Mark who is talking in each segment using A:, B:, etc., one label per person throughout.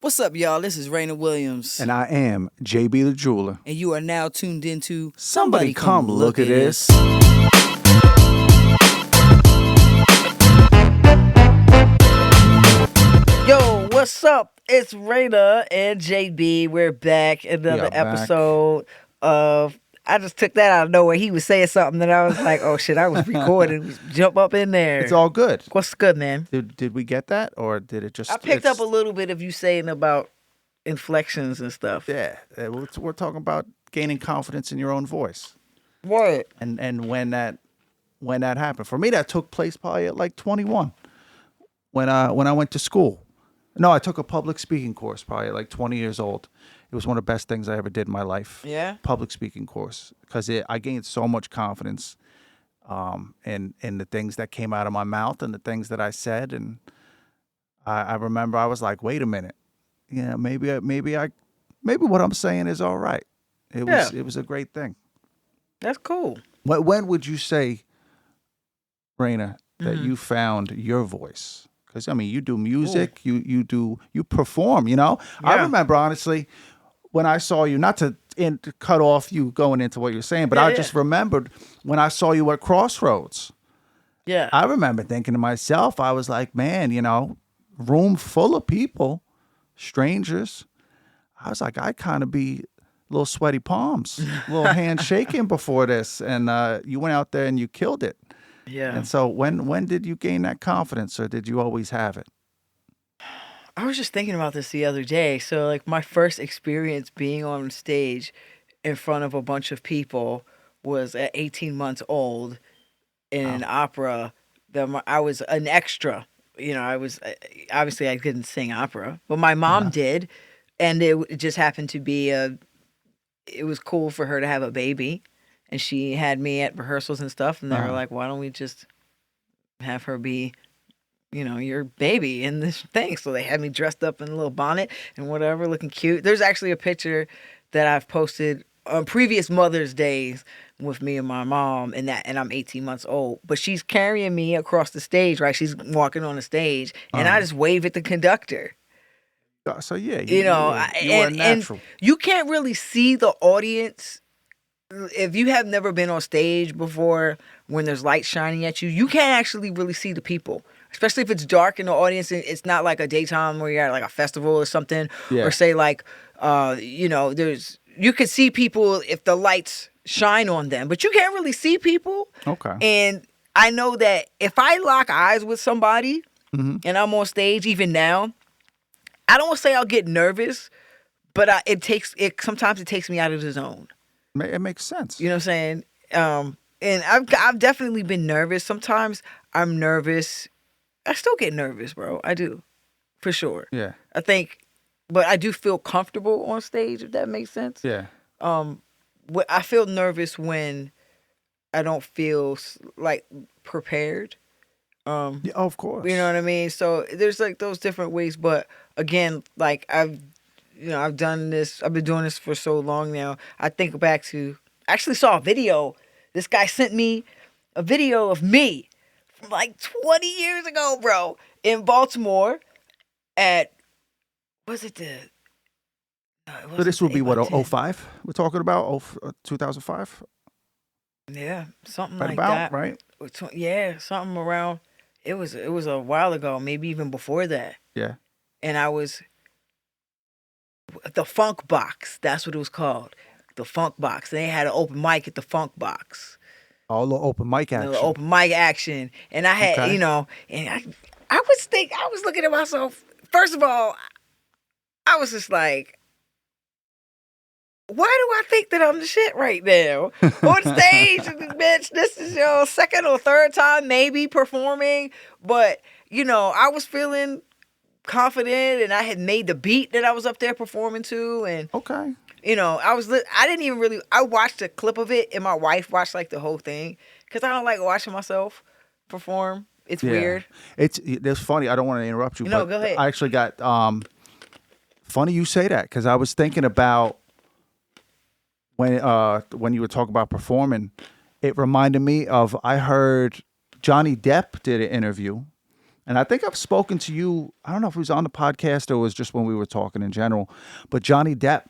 A: What's up, y'all? This is Raina Williams.
B: And I am JB the Jeweler.
A: And you are now tuned into
B: Somebody come look at this.
A: Yo, what's up? It's Raina and JB. We're back. Another episode of... I just took that out of nowhere. He was saying something and I was like, oh shit, I was recording. Jump up in there.
B: It's all good.
A: What's good, man?
B: Did we get that? Or did it just...
A: I picked up a little bit of you saying about inflections and stuff.
B: Yeah. We're talking about gaining confidence in your own voice.
A: What?
B: And when that happened. For me, that took place probably at like 21. When I went to school. No, I took a public speaking course probably at like 20 years old. It was one of the best things I ever did in my life.
A: Yeah?
B: Public speaking course. Because I gained so much confidence in the things that came out of my mouth and the things that I said. And I remember I was like, wait a minute. Yeah, maybe what I'm saying is all right. It was a great thing.
A: That's cool.
B: When would you say, Raina, that you found your voice? Because I mean, you do music, you perform. You know, yeah. I remember honestly when I saw you. Not to cut off you going into what you're saying, but I just remembered when I saw you at Crossroads.
A: Yeah,
B: I remember thinking to myself, I was like, man, you know, room full of people, strangers. I was like, I kind of be little sweaty palms, little hand shaking before this, and you went out there and you killed it.
A: Yeah.
B: And so when did you gain that confidence, or did you always have it?
A: I was just thinking about this the other day. So like my first experience being on stage in front of a bunch of people was at 18 months old in an opera. I was an extra. You know, I was obviously I couldn't sing opera, but my mom did, and it just happened to be it was cool for her to have a baby. And she had me at rehearsals and stuff, and they were like, why don't we just have her be, you know, your baby in this thing? So they had me dressed up in a little bonnet and whatever, looking cute. There's actually a picture that I've posted on previous Mother's Days with me and my mom, and I'm 18 months old. But she's carrying me across the stage, right? She's walking on the stage, and I just wave at the conductor.
B: So, yeah,
A: you know,
B: you were natural.
A: And you can't really see the audience. If you have never been on stage before when there's light shining at you, you can't actually really see the people, especially if it's dark in the audience. And it's not like a daytime where you're at like a festival or something, or say like, you know, you could see people if the lights shine on them, but you can't really see people.
B: Okay.
A: And I know that if I lock eyes with somebody and I'm on stage, even now, I don't want to say I'll get nervous, but sometimes it takes me out of the zone.
B: It makes sense.
A: You know what I'm saying? And I've definitely been nervous. Sometimes I'm nervous. I still get nervous, bro. I do, for sure.
B: Yeah.
A: I think, but I do feel comfortable on stage, if that makes sense.
B: Yeah.
A: I feel nervous when I don't feel like prepared.
B: Yeah, of course.
A: You know what I mean? So there's like those different ways. But again, like I've done this. I've been doing this for so long now. I think back to, I actually saw a video. This guy sent me a video of me from like 20 years ago, bro, in Baltimore at, was it the...
B: So this would be what, 05 we're talking about? 2005?
A: Yeah, something
B: right
A: like
B: about,
A: that.
B: Right?
A: Yeah, something around. It was a while ago, maybe even before that.
B: Yeah.
A: And I was... The Funk Box, that's what it was called. The Funk Box. They had an open mic at the Funk Box.
B: Oh, a little open mic action.
A: Open mic action. And I had, you know, and I was looking at myself. First of all, I was just like, why do I think that I'm the shit right now? On stage, bitch, this is your second or third time maybe performing. But, you know, I was feeling confident, and I had made the beat that I was up there performing to, and you know, I didn't even really. I watched a clip of it, and my wife watched like the whole thing because I don't like watching myself perform. It's weird.
B: It's funny. I don't want to interrupt you.
A: No,
B: but
A: go ahead.
B: I actually got funny you say that because I was thinking about when you were talking about performing. It reminded me of I heard Johnny Depp did an interview. And I think I've spoken to you, I don't know if it was on the podcast or it was just when we were talking in general, but Johnny Depp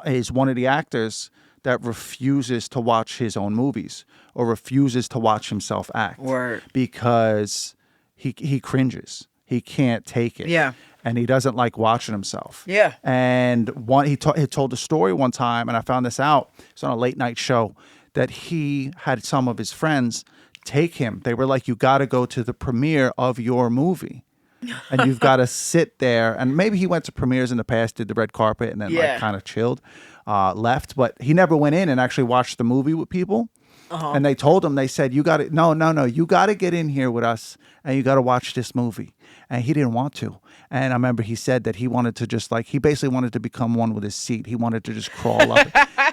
B: is one of the actors that refuses to watch his own movies or refuses to watch himself act
A: Word.
B: because he cringes. He can't take it.
A: Yeah.
B: And he doesn't like watching himself.
A: Yeah.
B: And he told a story one time, and I found this out. It's on a late night show that he had some of his friends take him. They were like, "You got to go to the premiere of your movie." And you've got to sit there. And maybe he went to premieres in the past, did the red carpet, and then like kind of chilled, left. But he never went in and actually watched the movie with people. And they told him, they said, "You got to, no, you got to get in here with us and you got to watch this movie." And he didn't want to. And I remember he said that he wanted to just like, he basically wanted to become one with his seat. He wanted to just crawl up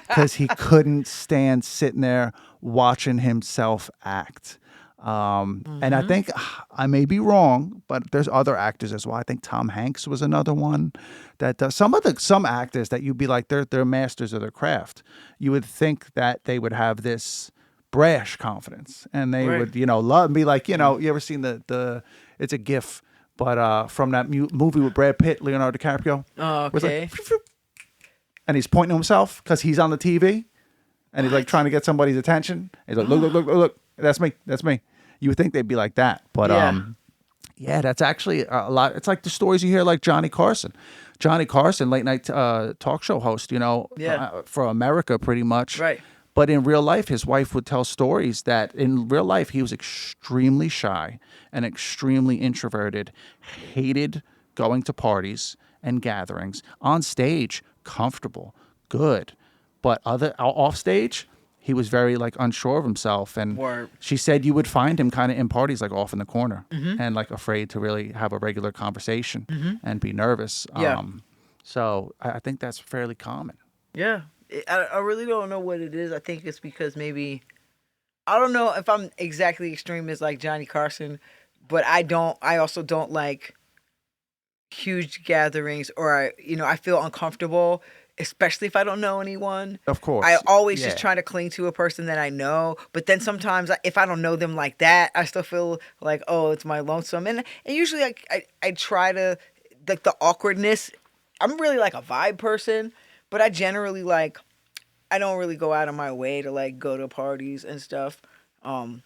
B: because he couldn't stand sitting there watching himself act. And I think I may be wrong, but there's other actors as well. I think Tom Hanks was another one that does some actors that you'd be like, they're masters of their craft. You would think that they would have this brash confidence and they would, love and be like, you ever seen the it's a GIF, but from that movie with Brad Pitt, Leonardo DiCaprio.
A: Oh, okay.
B: Like, and he's pointing to himself because he's on the TV and he's like trying to get somebody's attention. He's like, look, that's me. You would think they'd be like that, but yeah, that's actually a lot. It's like the stories you hear, like Johnny Carson, late night talk show host, for America pretty much.
A: Right.
B: But in real life, his wife would tell stories that in real life, he was extremely shy and extremely introverted, hated going to parties and gatherings. On stage, comfortable, good. But off stage, he was very like unsure of himself. And she said you would find him kind of in parties, like off in the corner and like afraid to really have a regular conversation and be nervous.
A: Yeah.
B: So I think that's fairly common.
A: Yeah. I really don't know what it is. I think it's because maybe, I don't know if I'm exactly extreme as like Johnny Carson, but I also don't like huge gatherings, or I feel uncomfortable, especially if I don't know anyone.
B: Of course.
A: I always just try to cling to a person that I know, but then sometimes if I don't know them like that, I still feel like, oh, it's my lonesome. And usually I try to, like the awkwardness, I'm really like a vibe person, but I generally like, I don't really go out of my way to like go to parties and stuff. I'm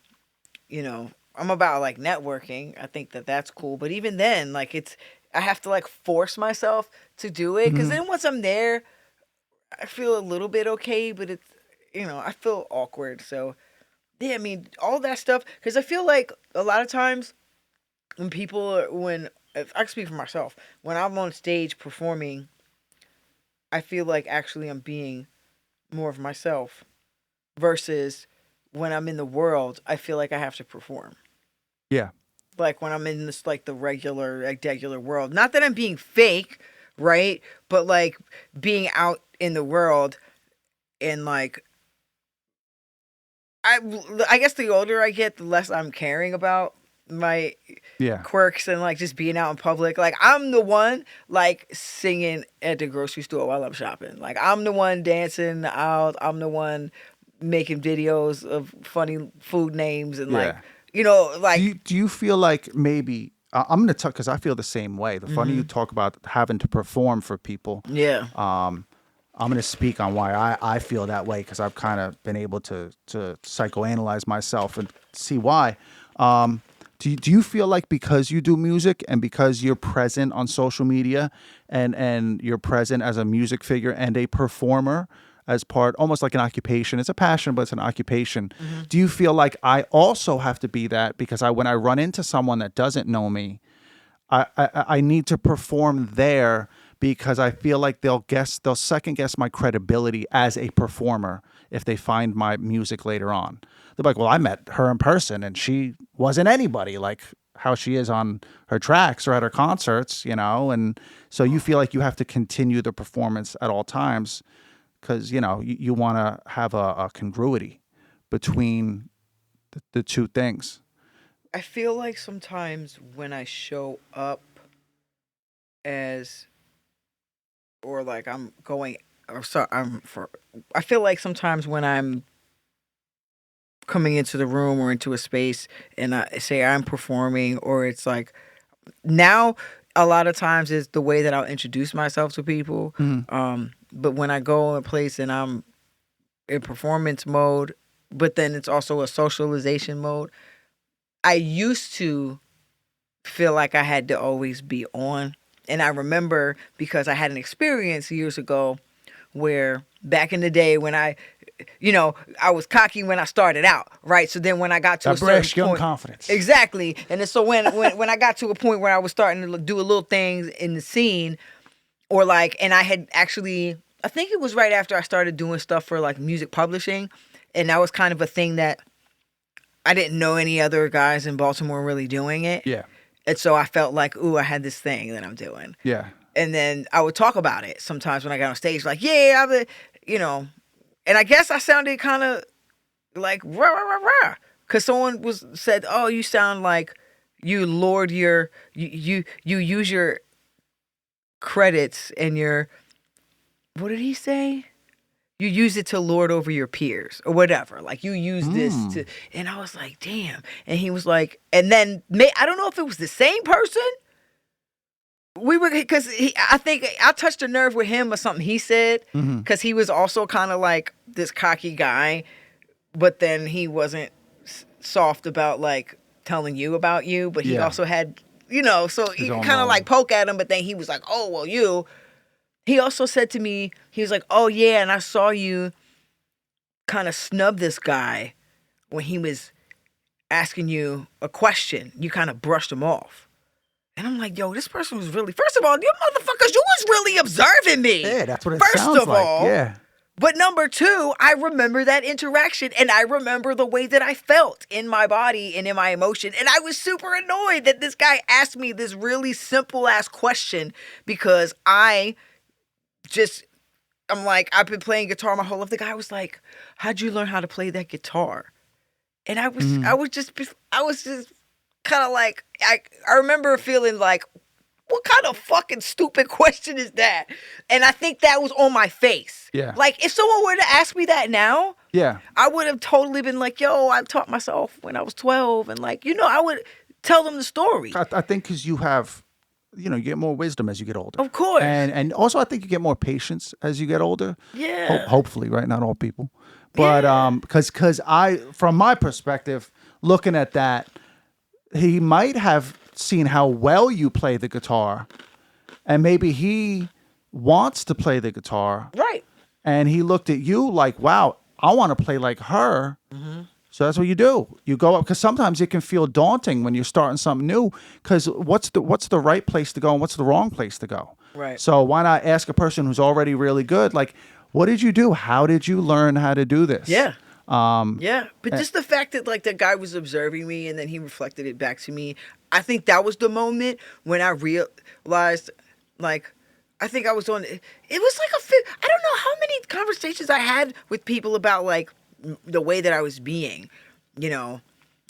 A: about like networking. I think that that's cool. But even then, like I have to like force myself to do it. Because then once I'm there, I feel a little bit okay. But it's, I feel awkward. So, yeah, I mean, all that stuff. Because I feel like a lot of times if I can speak for myself, when I'm on stage performing, I feel like actually I'm being more of myself versus when I'm in the world, I feel like I have to perform.
B: Yeah.
A: Like when I'm in this, like the regular world. Not that I'm being fake, right? But like being out in the world and like, I guess the older I get, the less I'm caring about my quirks and like just being out in public. Like I'm the one like singing at the grocery store while I'm shopping. Like I'm the one dancing out. I'm the one making videos of funny food names and like
B: do you feel like maybe I'm gonna talk because I feel the same way. The funny you talk about having to perform for people.
A: Yeah.
B: I'm going to speak on why I feel that way because I've kind of been able to psychoanalyze myself and see why. Do you feel like because you do music and because you're present on social media and you're present as a music figure and a performer as part, almost like an occupation, it's a passion, but it's an occupation. Do you feel like I also have to be that because when I run into someone that doesn't know me, I need to perform there because I feel like they'll second guess my credibility as a performer if they find my music later on. They're like, well, I met her in person and she wasn't anybody like how she is on her tracks or at her concerts, and so you feel like you have to continue the performance at all times because, you want to have a congruity between the two things.
A: I feel like sometimes when I show up or like I'm going, or sorry, I feel like sometimes when I'm coming into the room or into a space and I say I'm performing, or it's like now a lot of times it's the way that I'll introduce myself to people. But when I go in a place and I'm in performance mode, but then it's also a socialization mode, I used to feel like I had to always be on. And I remember because I had an experience years ago where back in the day when I was cocky when I started out, right? So then when I got to
B: That
A: a certain
B: brash young
A: point,
B: confidence.
A: exactly. And then so when I got to a point where I was starting to do a little things in the scene, or like, and I had actually, I think it was right after I started doing stuff for like music publishing, and that was kind of a thing that I didn't know any other guys in Baltimore really doing it.
B: Yeah.
A: And so I felt like, ooh, I had this thing that I'm doing.
B: Yeah.
A: And then I would talk about it sometimes when I got on stage, like, yeah, I've been, you know, and I guess I sounded kind of like rah rah rah rah, because someone said, oh, you sound like you lord you use your credits and your, what did he say? You use it to lord over your peers or whatever. Like you use this to, and I was like, damn. And he was like, and then I don't know if it was the same person. We were, because I think I touched a nerve with him or something he said, because he was also kind of like this cocky guy, but then he wasn't soft about like telling you about you, but he also had, so you kind of like poke at him, but then he was like, oh, well, you. He also said to me, he was like, oh, yeah, and I saw you kind of snub this guy when he was asking you a question. You kind of brushed him off. And I'm like, yo, this person was really, first of all, you motherfuckers, you was really observing me.
B: Yeah, that's what it
A: first
B: sounds
A: of
B: like.
A: all.
B: Yeah.
A: But number two, I remember that interaction, and I remember the way that I felt in my body and in my emotion. And I was super annoyed that this guy asked me this really simple ass question, because I'm like, I've been playing guitar my whole life. The guy was like, how'd you learn how to play that guitar? And I was just kind of like, I remember feeling like, what kind of fucking stupid question is that? And I think that was on my face.
B: Yeah.
A: Like, if someone were to ask me that now,
B: Yeah.
A: I would have totally been like, yo, I taught myself when I was 12. And like, I would tell them the story.
B: I think because you have, you get more wisdom as you get older.
A: Of course.
B: And also I think you get more patience as you get older.
A: Yeah.
B: Hopefully, right? Not all people. But because from my perspective, looking at that, he might have seen how well you play the guitar, and maybe he wants to play the guitar.
A: Right.
B: And he looked at you like, wow, I want to play like her. So that's what you do. You go up, because sometimes it can feel daunting when you're starting something new, because what's the right place to go and what's the wrong place to go?
A: Right.
B: So why not ask a person who's already really good, like, what did you do? How did you learn how to do this?
A: Yeah. But just the fact that like the guy was observing me and then he reflected it back to me, I think that was the moment when I realized, like, I think I was on, it was like I don't know how many conversations I had with people about like the way that I was being, and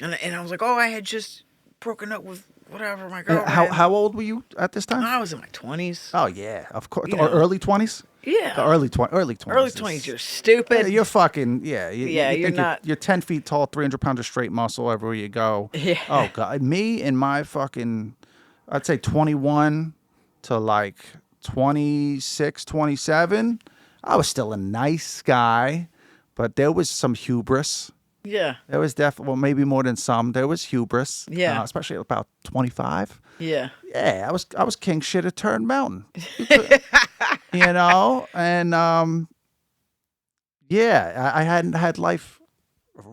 A: I was like, oh, I had just broken up with whatever my girlfriend.
B: How old were you at this time?
A: I was in my 20s.
B: Oh yeah, of course. Or early 20s?
A: Yeah.
B: The early 20s.
A: Early 20s, you're stupid.
B: You're fucking, you
A: you're
B: think
A: not.
B: You're 10 feet tall, 300 pounds of straight muscle everywhere you go.
A: Yeah.
B: Oh, God. Me and my fucking, I'd say 21 to like 26, 27, I was still a nice guy, but there was some hubris.
A: Yeah.
B: There was definitely, well, maybe more than some. There was hubris.
A: Yeah.
B: Especially about 25.
A: Yeah.
B: Yeah, I was king shit at Turn Mountain. And I hadn't had life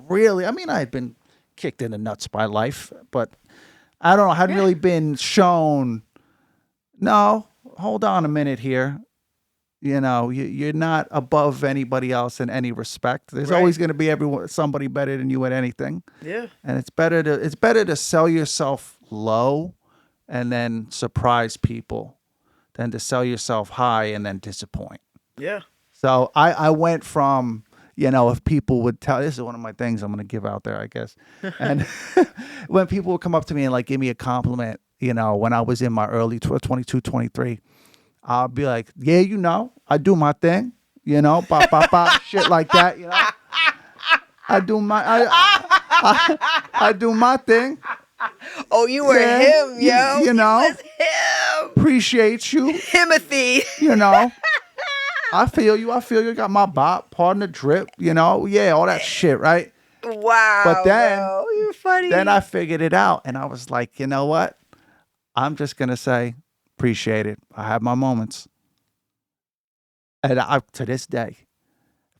B: really. I mean, I had been kicked in the nuts by life, but I don't know, I hadn't really been shown, no, hold on a minute here. You're not above anybody else in any respect. There's always going to be somebody better than you at anything.
A: Yeah.
B: And it's better to sell yourself low and then surprise people than to sell yourself high and then disappoint.
A: Yeah.
B: So I went from, if people would tell, this is one of my things I'm going to give out there, I guess. And when people would come up to me and like give me a compliment, when I was in my early 22, 23, I'll be like, yeah, I do my thing, shit like that, I do my thing.
A: Oh, you were
B: Yeah,
A: him, yo.
B: you
A: You
B: know,
A: was him.
B: appreciate you.
A: Timothy.
B: You know, I feel you. I feel you. Got my bop, pardon the drip. You know, yeah, all that shit, right? But
A: Wow,
B: then,
A: bro. You're
B: then
A: funny.
B: I figured it out, and I was like, you know what? I'm just gonna say, appreciate it. I have my moments, and I to this day,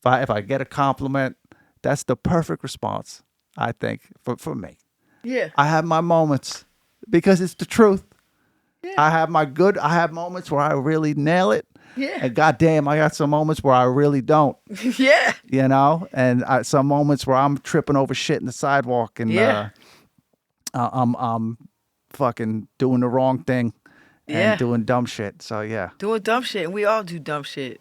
B: if I get a compliment, that's the perfect response. I think for me,
A: Yeah.
B: I have my moments because it's the truth.
A: Yeah.
B: I have moments where I really nail it,
A: Yeah.
B: and goddamn, I got some moments where I really don't.
A: Yeah.
B: You know, and some moments where I'm tripping over shit in the sidewalk, and
A: Yeah.
B: I'm fucking doing the wrong thing and
A: Yeah.
B: doing dumb shit. So yeah.
A: Doing dumb shit. And we all do dumb shit.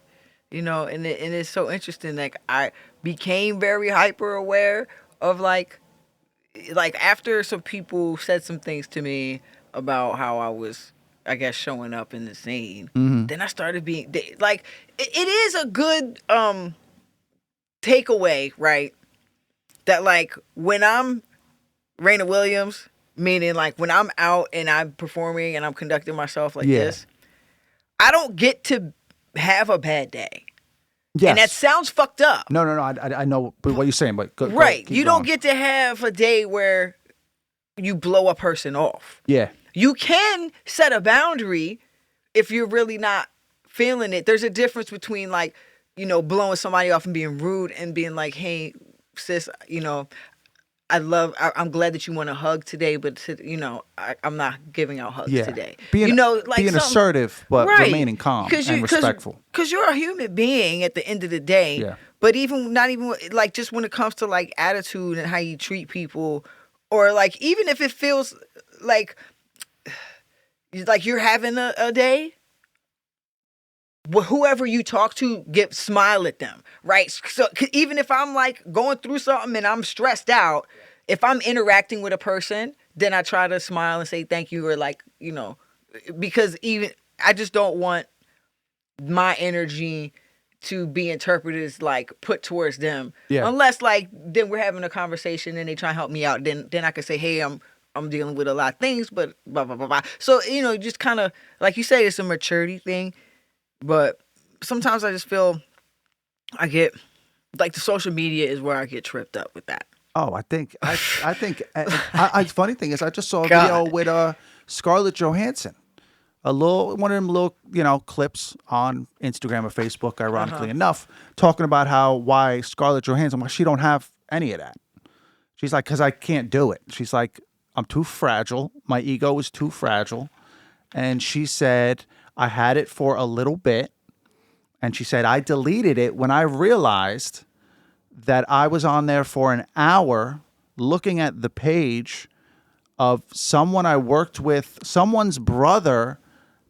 A: You know, and it's so interesting. Like, I became very hyper aware of like after some people said some things to me about how I was, I guess, showing up in the scene. Then I started being like, it is a good takeaway, right? That like when I'm Raina Williams, meaning like when I'm out and I'm performing and I'm conducting myself like
B: Yeah.
A: this, I don't get to have a bad day.
B: Yes.
A: And that sounds fucked up.
B: No. I know what you're saying, but
A: Right.
B: keep
A: You
B: going.
A: don't get to have a day where you blow a person off.
B: Yeah.
A: You can set a boundary if you're really not feeling it. There's a difference between like, blowing somebody off and being rude and being like, hey, sis, I'm glad that you want a hug today, but I'm not giving out hugs
B: Yeah.
A: today.
B: Being
A: something-
B: assertive but
A: right.
B: remaining calm and respectful.
A: Because you're a human being at the end of the day.
B: Yeah.
A: But not even like just when it comes to like attitude and how you treat people, or like even if it feels like you're having a day, whoever you talk to, smile at them, right? So even if I'm like going through something and I'm stressed out, if I'm interacting with a person, then I try to smile and say thank you, or like, because even I just don't want my energy to be interpreted as like put towards them.
B: Yeah.
A: Unless like then we're having a conversation and they try to help me out, then I can say, hey, I'm dealing with a lot of things, but blah blah blah blah. So just kind of like you say, it's a maturity thing. But sometimes I just feel I get like the social media is where I get tripped up with that.
B: Oh, I think funny thing is I just saw a video with Scarlett Johansson. One of them little, clips on Instagram or Facebook, ironically enough, talking about why Scarlett Johansson, she don't have any of that. She's like, because I can't do it. She's like, I'm too fragile. My ego is too fragile. And she said, I had it for a little bit. And she said, I deleted it when I realized that I was on there for an hour looking at the page of someone I worked with, someone's brother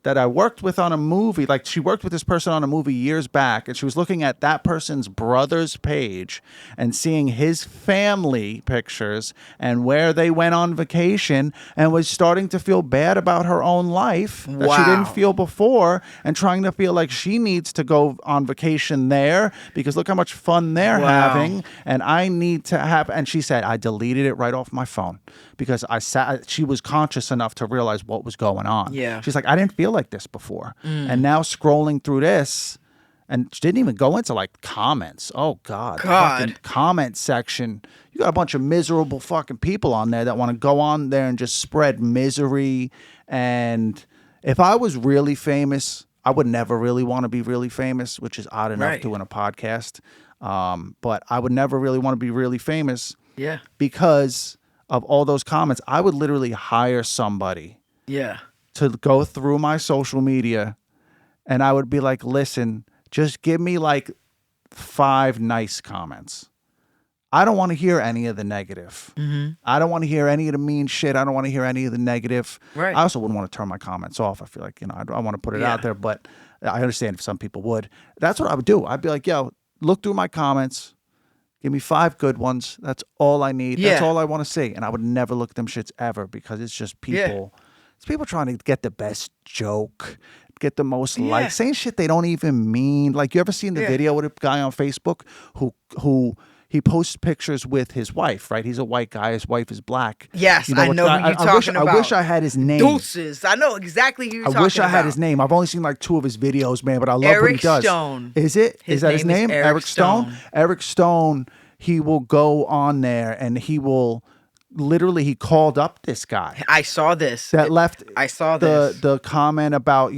B: that I worked with on a movie. Like, she worked with this person on a movie years back, and she was looking at that person's brother's page and seeing his family pictures and where they went on vacation, and was starting to feel bad about her own life that she didn't feel before, and trying to feel like she needs to go on vacation there because look how much fun they're having, and I need to have. And she said, I deleted it right off my phone because she was conscious enough to realize what was going on.
A: Yeah.
B: She's like, I didn't feel like this before. And now scrolling through this, and she didn't even go into like comments. Oh God. The fucking comment section. You got a bunch of miserable fucking people on there that want to go on there and just spread misery. And if I was really famous, I would never really want to be really famous, which is odd enough doing a podcast. But I would never really want to be really famous.
A: Yeah.
B: Because of all those comments. I would literally hire somebody.
A: Yeah.
B: To go through my social media, and I would be like, listen, just give me like 5 nice comments. I don't want to hear any of the negative.
A: Mm-hmm.
B: I don't want to hear any of the mean shit. I don't want to hear any of the negative.
A: Right.
B: I also wouldn't want to turn my comments off. I feel like, I want to put it out there, but I understand if some people would. That's what I would do. I'd be like, yo, look through my comments. Give me 5 good ones. That's all I need. That's all I want to see. And I would never look at them shits ever because it's just people. Yeah. It's people trying to get the best joke, get the most likes, saying shit they don't even mean. Like, you ever seen the video with a guy on Facebook who he posts pictures with his wife, right? He's a white guy. His wife is black.
A: Yes, I
B: what
A: know
B: guy-
A: who you're
B: I wish,
A: talking about.
B: I wish I had his name.
A: Deuces. I know exactly who you're talking about.
B: I wish I had his name. I've only seen like 2 of his videos, man, but I love what he
A: Eric
B: does.
A: Stone.
B: Is it? Is that his name?
A: Eric Stone.
B: Eric Stone, he will go on there and he will literally, he called up this guy.
A: I saw this.
B: That left
A: I saw this.
B: the comment about,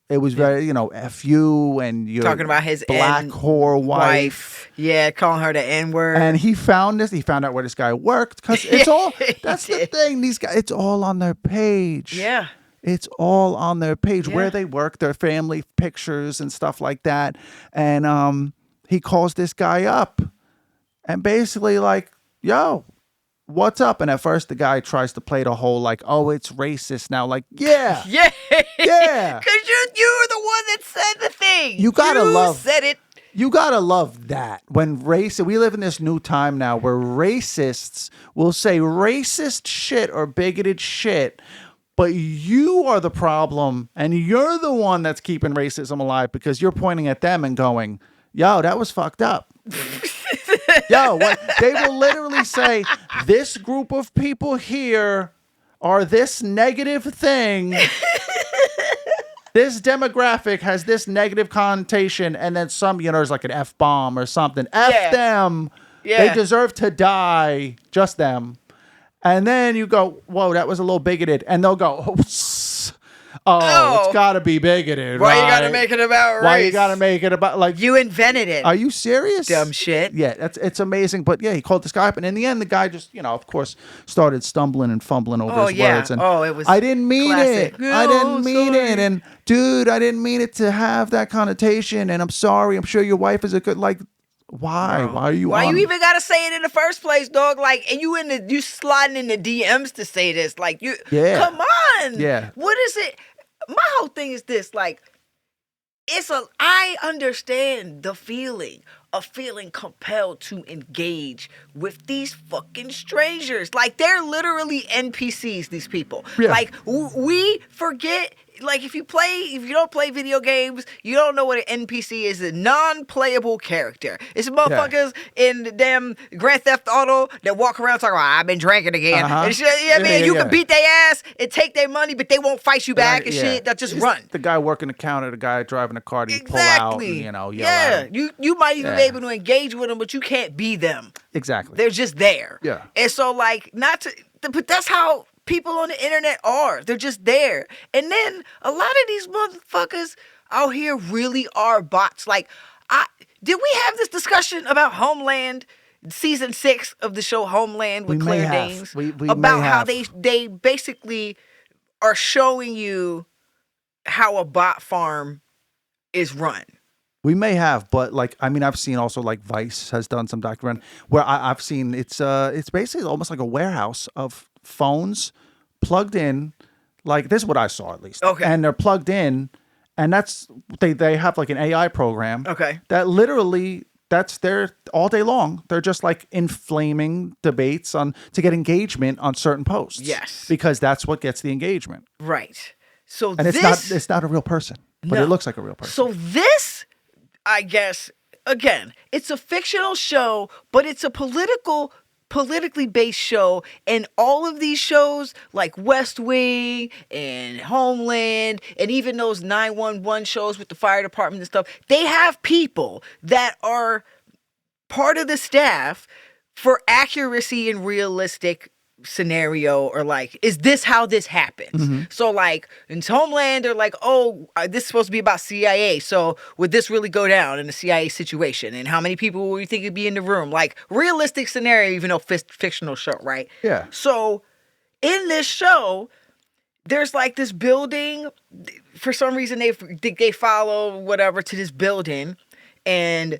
B: it was very, F you and you're
A: talking about his
B: black whore wife.
A: Yeah, calling her the N-word.
B: And he found this. He found out where this guy worked because it's all. That's the thing. These guys, it's all on their page.
A: Yeah,
B: it's all on their page where
A: Yeah.
B: they work, their family pictures and stuff like that. And he calls this guy up, and basically like, "Yo, what's up?" And at first the guy tries to play the whole like, "Oh, it's racist now." Like, yeah,
A: yeah,
B: yeah.
A: Because you were the one that said the thing.
B: You gotta love.
A: Said it.
B: You gotta love that when we live in this new time now where racists will say racist shit or bigoted shit, but you are the problem and you're the one that's keeping racism alive because you're pointing at them and going, "Yo, that was fucked up." Yo, what they will literally say, this group of people here are this negative thing. This demographic has this negative connotation, and then some, there's like an F-bomb or something. F them.
A: Yeah.
B: They deserve to die. Just them. And then you go, whoa, that was a little bigoted. And they'll go, oh, it's got to be bigoted,
A: Why
B: right?
A: you got to make it about race?
B: Why you got to make it about, like...
A: You invented it.
B: Are you serious?
A: Dumb shit.
B: Yeah, it's amazing. But yeah, he called this guy up, and in the end, the guy just, of course, started stumbling and fumbling over his words. And
A: it was
B: I didn't mean
A: classic.
B: it. I didn't mean
A: sorry.
B: it. And dude, I didn't mean it to have that connotation. And I'm sorry. I'm sure your wife is a good, like... Why?
A: Bro.
B: Why are you?
A: Why you even gotta say it in the first place, dog? Like, and you sliding in the DMs to say this? Like, come on.
B: Yeah.
A: What is it? My whole thing is this. Like, I understand the feeling of feeling compelled to engage with these fucking strangers. Like, they're literally NPCs. These people.
B: Yeah.
A: Like, we forget. Like, if you don't play video games, you don't know what an NPC is. A non-playable character. It's motherfuckers in the damn Grand Theft Auto that walk around talking about, I've been drinking again. And shit, you can beat their ass and take their money, but they won't fight you back and shit. They'll just run.
B: The guy working the counter, the guy driving the car, you pull out and, yell at him.
A: You might even be able to engage with them, but you can't be them.
B: Exactly.
A: They're just there.
B: Yeah.
A: And so, like, but that's how people on the internet are. They're just there. And then a lot of these motherfuckers out here really are bots. Like, did we have this discussion about Homeland, season 6 of the show Homeland with Claire Danes? About how they basically are showing you how a bot farm is run.
B: We may have, but I've seen also like Vice has done some documentary where I've seen it's basically almost like a warehouse of phones plugged in. Like, this is what I saw at least.
A: Okay.
B: And they're plugged in, and that's they have like an AI program.
A: Okay.
B: That literally that's their all day long. They're just like inflaming debates to get engagement on certain posts.
A: Yes.
B: Because that's what gets the engagement.
A: Right. So
B: and it's not a real person, but it looks like a real person.
A: So this, I guess, again, it's a fictional show, but it's a politically based show, and all of these shows like West Wing and Homeland and even those 911 shows with the fire department and stuff, they have people that are part of the staff for accuracy and realistic scenario, or like, is this how this happens?
B: Mm-hmm.
A: So like in Homeland, they're like, oh, this is supposed to be about CIA, so would this really go down in a CIA situation, and how many people would you think would be in the room? Like, realistic scenario, even though fictional show, right?
B: Yeah.
A: So in this show, there's like this building. For some reason, they follow whatever to this building, and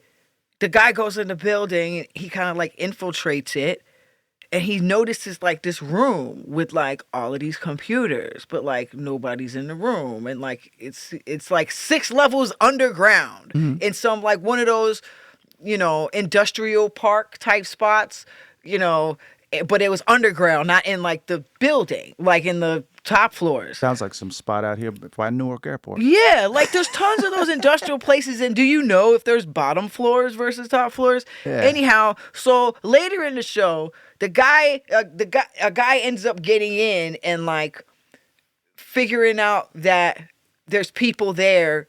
A: the guy goes in the building, he kind of like infiltrates it. And he notices like this room with like all of these computers, but like nobody's in the room. And like it's like 6 levels underground in some like one of those, industrial park type spots, but it was underground, not in like the building, like in the top floors.
B: Sounds like some spot out here by Newark Airport.
A: Yeah, like there's tons of those industrial places. And do you know if there's bottom floors versus top floors?
B: Yeah.
A: Anyhow, so later in the show, a guy ends up getting in and like figuring out that there's people there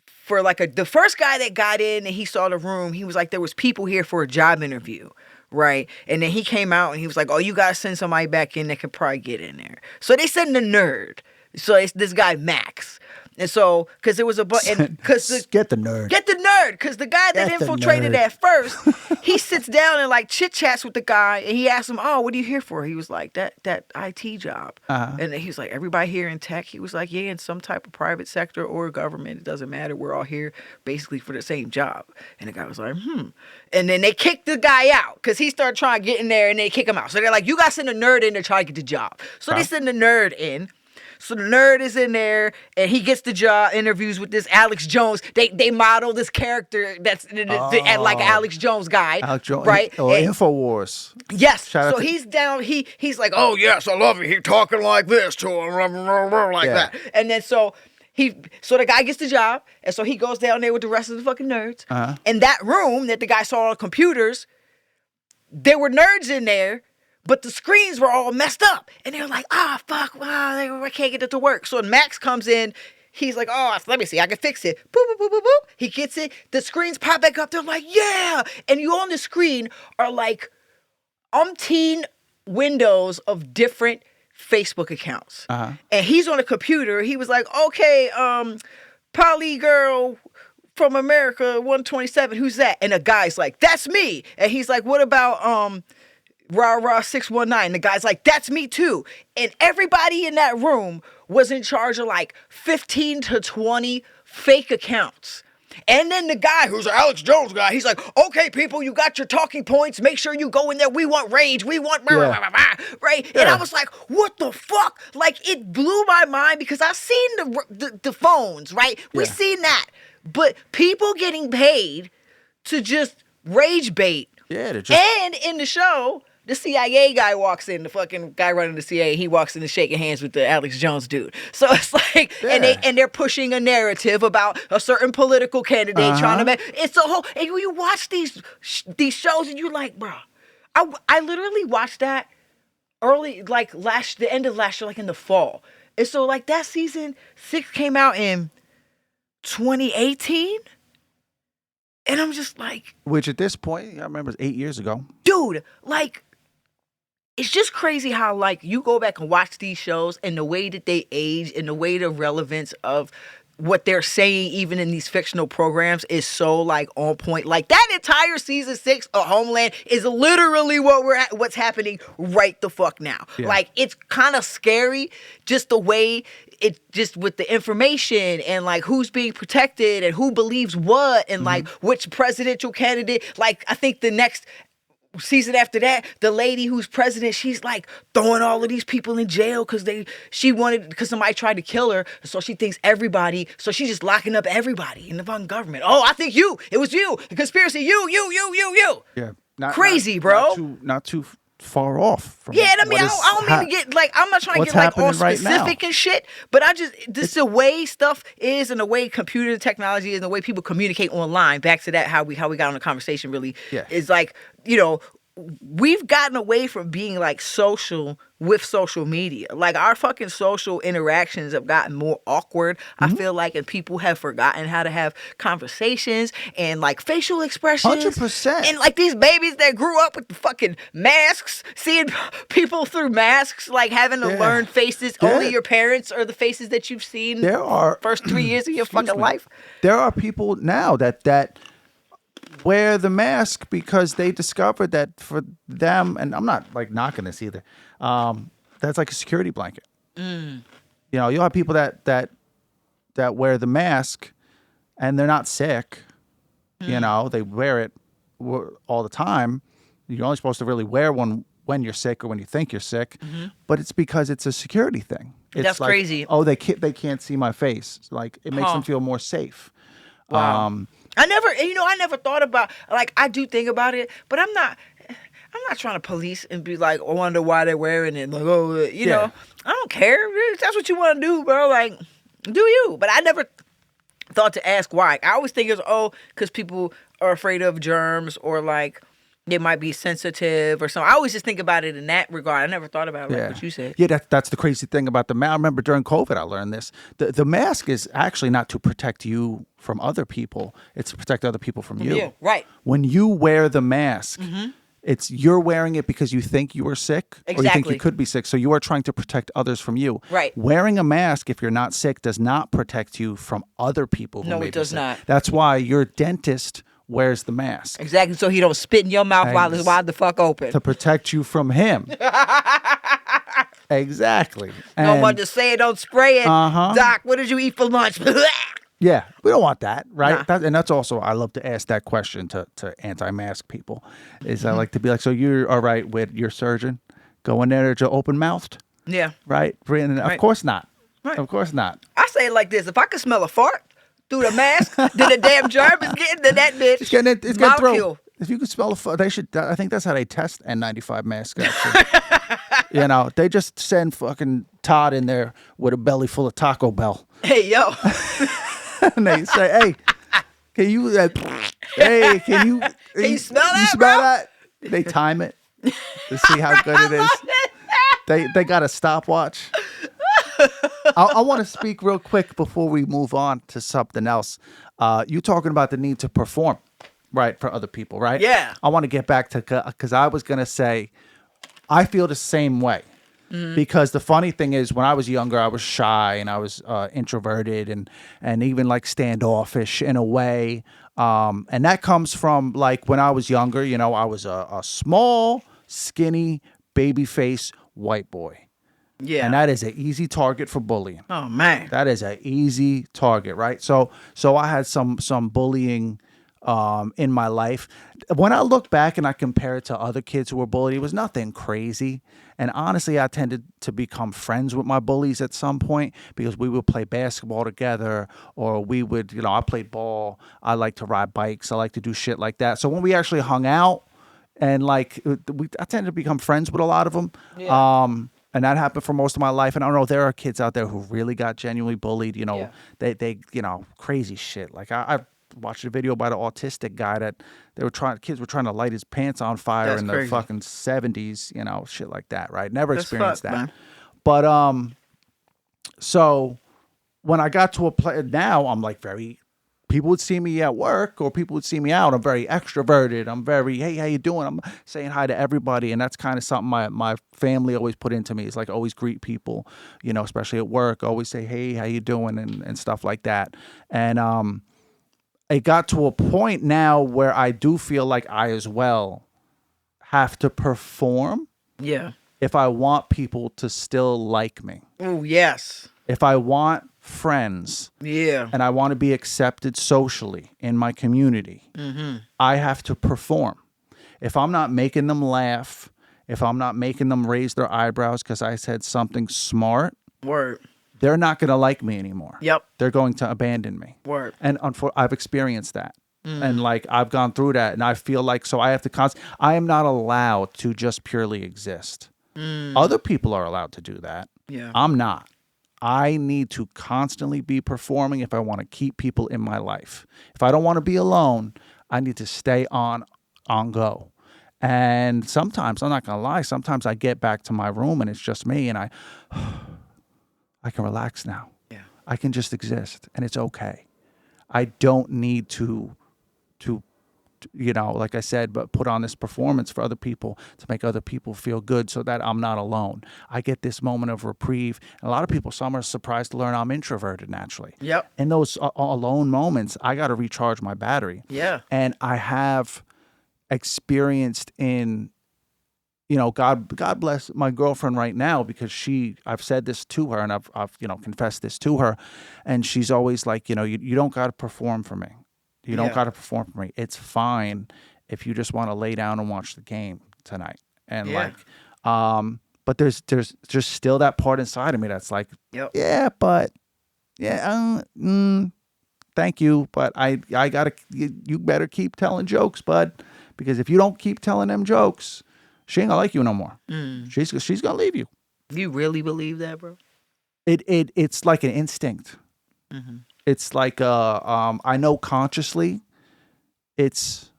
A: for like the first guy that got in and he saw the room, he was like, there was people here for a job interview. Right. And then he came out and he was like, oh, you got to send somebody back in that could probably get in there. So they sent the nerd. So it's this guy, Max. And so, because there was a get
B: the nerd.
A: Get the nerd. Because the guy that infiltrated at first, he sits down and like chit chats with the guy and he asks him, oh, what are you here for? He was like, that IT job. And then he was like, everybody here in tech? He was like, yeah, in some type of private sector or government. It doesn't matter. We're all here basically for the same job. And the guy was like, And then they kicked the guy out because he started trying to get in there and they kick him out. So they're like, you got to send a nerd in to try to get the job. So they send the nerd in. So the nerd is in there, and he gets the job, interviews with this Alex Jones. They model this character that's like Alex Jones guy,
B: Alex Jones,
A: right?
B: InfoWars.
A: Yes. So he's down. He's like, oh yes, I love it. He's talking like this to him, like that. And then so the guy gets the job, and so he goes down there with the rest of the fucking nerds. And that room that the guy saw on computers, there were nerds in there. But the screens were all messed up. And they were like, fuck, I can't get it to work. So when Max comes in, he's like, let me see, I can fix it. Boop, boop, boop, boop, boop. He gets it. The screens pop back up. They're like, yeah. And you on the screen are like umpteen windows of different Facebook accounts. And he's on a computer. He was like, okay, Poly Girl from America 127, who's that? And a guy's like, that's me. And he's like, what about Rah 619. The guy's like, that's me too. And everybody in that room was in charge of like 15 to 20 fake accounts. And then the guy who's an Alex Jones guy, he's like, okay, people, you got your talking points. Make sure you go in there. We want rage. We want right? Yeah. And I was like, what the fuck? Like, it blew my mind because I've seen the phones, right? We've seen that. But people getting paid to just rage bait.
B: Yeah.
A: And in the show, the CIA guy walks in, the fucking guy running the CIA, he walks in and shaking hands with the Alex Jones dude. So it's like, and they're pushing a narrative about a certain political candidate trying to make, it's a whole, and you watch these shows and you're like, bro, I literally watched that early, like the end of last year, like in the fall. And so like that season 6 came out in 2018. And I'm just like,
B: which at this point, I remember it was 8 years ago.
A: Dude, like, it's just crazy how, like, you go back and watch these shows and the way that they age and the way the relevance of what they're saying, even in these fictional programs, is so, like, on point. Like, that entire season 6 of Homeland is literally what's happening right the fuck now. Yeah. Like, it's kind of scary, just the way it, just with the information and, like, who's being protected and who believes what and, like, which presidential candidate. Like, I think the next season after that, the lady who's president, she's like throwing all of these people in jail because somebody tried to kill her. So she thinks everybody, so she's just locking up everybody in the fucking government. Oh, I think it was you, the conspiracy, you.
B: Yeah,
A: crazy, bro.
B: Not too far off from.
A: Yeah, I mean, I don't mean to get like, I'm not trying to get like all specific and shit, but this the way stuff is and the way computer technology is and the way people communicate online. Back to that, how we got on the conversation really is like, you know, we've gotten away from being like social with social media. Like our fucking social interactions have gotten more awkward. I feel like, and people have forgotten how to have conversations and like facial expressions.
B: 100%.
A: And like these babies that grew up with the fucking masks, seeing people through masks, like having to learn faces. Only your parents are the faces that you've seen first 3 years of your fucking life.
B: There are people now that wear the mask because they discovered that for them, and I'm not like knocking this either, that's like a security blanket. You know, you'll have people that wear the mask and they're not sick. You know, they wear it all the time. You're only supposed to really wear one when you're sick or when you think you're sick, but it's because it's a security thing. It's
A: That's
B: like,
A: crazy.
B: Oh, they can't see my face. Like it makes them feel more safe.
A: Wow. I never thought about, like, I do think about it, but I'm not trying to police and be like, I wonder why they're wearing it. Like, oh, you
B: Yeah.
A: know, I don't care. If that's what you want to do, bro. Like, do you? But I never thought to ask why. I always think it's, because people are afraid of germs or like they might be sensitive or something. I always just think about it in that regard. I never thought about it like what you said.
B: Yeah, that's the crazy thing about the mask. I remember during COVID, I learned this. The mask is actually not to protect you from other people. It's to protect other people from you.
A: Yeah, right.
B: When you wear the mask, it's you're wearing it because you think you are sick or you think you could be sick. So you are trying to protect others from you.
A: Right.
B: Wearing a mask, if you're not sick, does not protect you from other people who
A: No,
B: may
A: it
B: be
A: does
B: sick.
A: not.
B: That's why your dentist wears the mask.
A: Exactly. So he don't spit in your mouth while it's wide the fuck open.
B: To protect you from him. Exactly.
A: No
B: And
A: one to say it, don't spray it. Doc, what did you eat for lunch?
B: yeah, we don't want that, right?
A: Nah.
B: And that's also, I love to ask that question to anti-mask people. Is I like to be like, so you're all right with your surgeon going there to open-mouthed?
A: Yeah.
B: Right? And of course not.
A: Right.
B: Of course not.
A: I say it like this. If I could smell a fart through the mask, then the damn germ is getting to that bitch.
B: It's getting through.
A: molecule.
B: If you could smell they should. I think that's how they test N95 masks. Actually. You know, they just send fucking Todd in there with a belly full of Taco Bell,
A: Hey, yo.
B: and they say, "Hey, can you? Hey, can you?
A: Can you smell that,
B: You smell
A: bro?"
B: that?" They time it to see how good it is. They got a stopwatch. I want to speak real quick before we move on to something else. You talking about the need to perform, right, for other people, right?
A: Yeah.
B: I want to get back to, because I was going to say, I feel the same way. Because the funny thing is, when I was younger, I was shy and I was introverted and even like standoffish in a way. And that comes from like when I was younger, you know, I was a small, skinny, baby face white boy.
A: Yeah.
B: And that is an easy target for bullying.
A: Oh, man.
B: That is an easy target, right? So I had some bullying in my life. When I look back and I compare it to other kids who were bullied, it was nothing crazy. And honestly, I tended to become friends with my bullies at some point because we would play basketball together, or we would, you know, I played ball. I like to ride bikes. I like to do shit like that. So when we actually hung out and like, I tended to become friends with a lot of them.
A: Yeah.
B: And that happened for most of my life. And I don't know, there are kids out there who really got genuinely bullied, you know, they you know, crazy shit. Like I watched a video by the autistic guy that kids were trying to light his pants on fire in the fucking 70s, you know, shit like that, right? Never experienced that. Man. But so when I got to a place now, I'm like people would see me at work or people would see me out. I'm very extroverted. I'm very, hey, how you doing? I'm saying hi to everybody. And that's kind of something my family always put into me. It's like always greet people, you know, especially at work. Always say, hey, how you doing? And stuff like that. And it got to a point now where I do feel like I as well have to perform.
A: Yeah.
B: If I want people to still like me.
A: Oh, yes.
B: If I want friends, and I want to be accepted socially in my community, I have to perform. If I'm not making them laugh, if I'm not making them raise their eyebrows because I said something smart, they're not going to like me anymore.
A: Yep.
B: They're going to abandon me. And I've experienced that. And like I've gone through that, and I feel like I have to I am not allowed to just purely exist. Other people are allowed to do that.
A: Yeah.
B: I'm not. I need to constantly be performing if I want to keep people in my life. If I don't want to be alone, I need to stay on go. And sometimes, I'm not going to lie, sometimes I get back to my room and it's just me and I can relax now.
A: Yeah.
B: I can just exist and it's okay. I don't need to you know, like I said, but put on this performance for other people to make other people feel good so that I'm not alone. I get this moment of reprieve. And a lot of people, some are surprised to learn I'm introverted naturally.
A: Yep.
B: In those alone moments, I got to recharge my battery.
A: Yeah.
B: And I have experienced in, you know, God bless my girlfriend right now because I've said this to her and I've you know, confessed this to her. And she's always like, you know, you don't got to perform for me. You don't got to perform for me. It's fine if you just want to lay down and watch the game tonight. And but there's just still that part inside of me that's like, thank you, but I gotta, you better keep telling jokes, bud, because if you don't keep telling them jokes, she ain't gonna like you no more.
A: Mm.
B: She's gonna leave you.
A: You really believe that, bro?
B: It's like an instinct.
A: Mm-hmm.
B: It's like I know consciously it's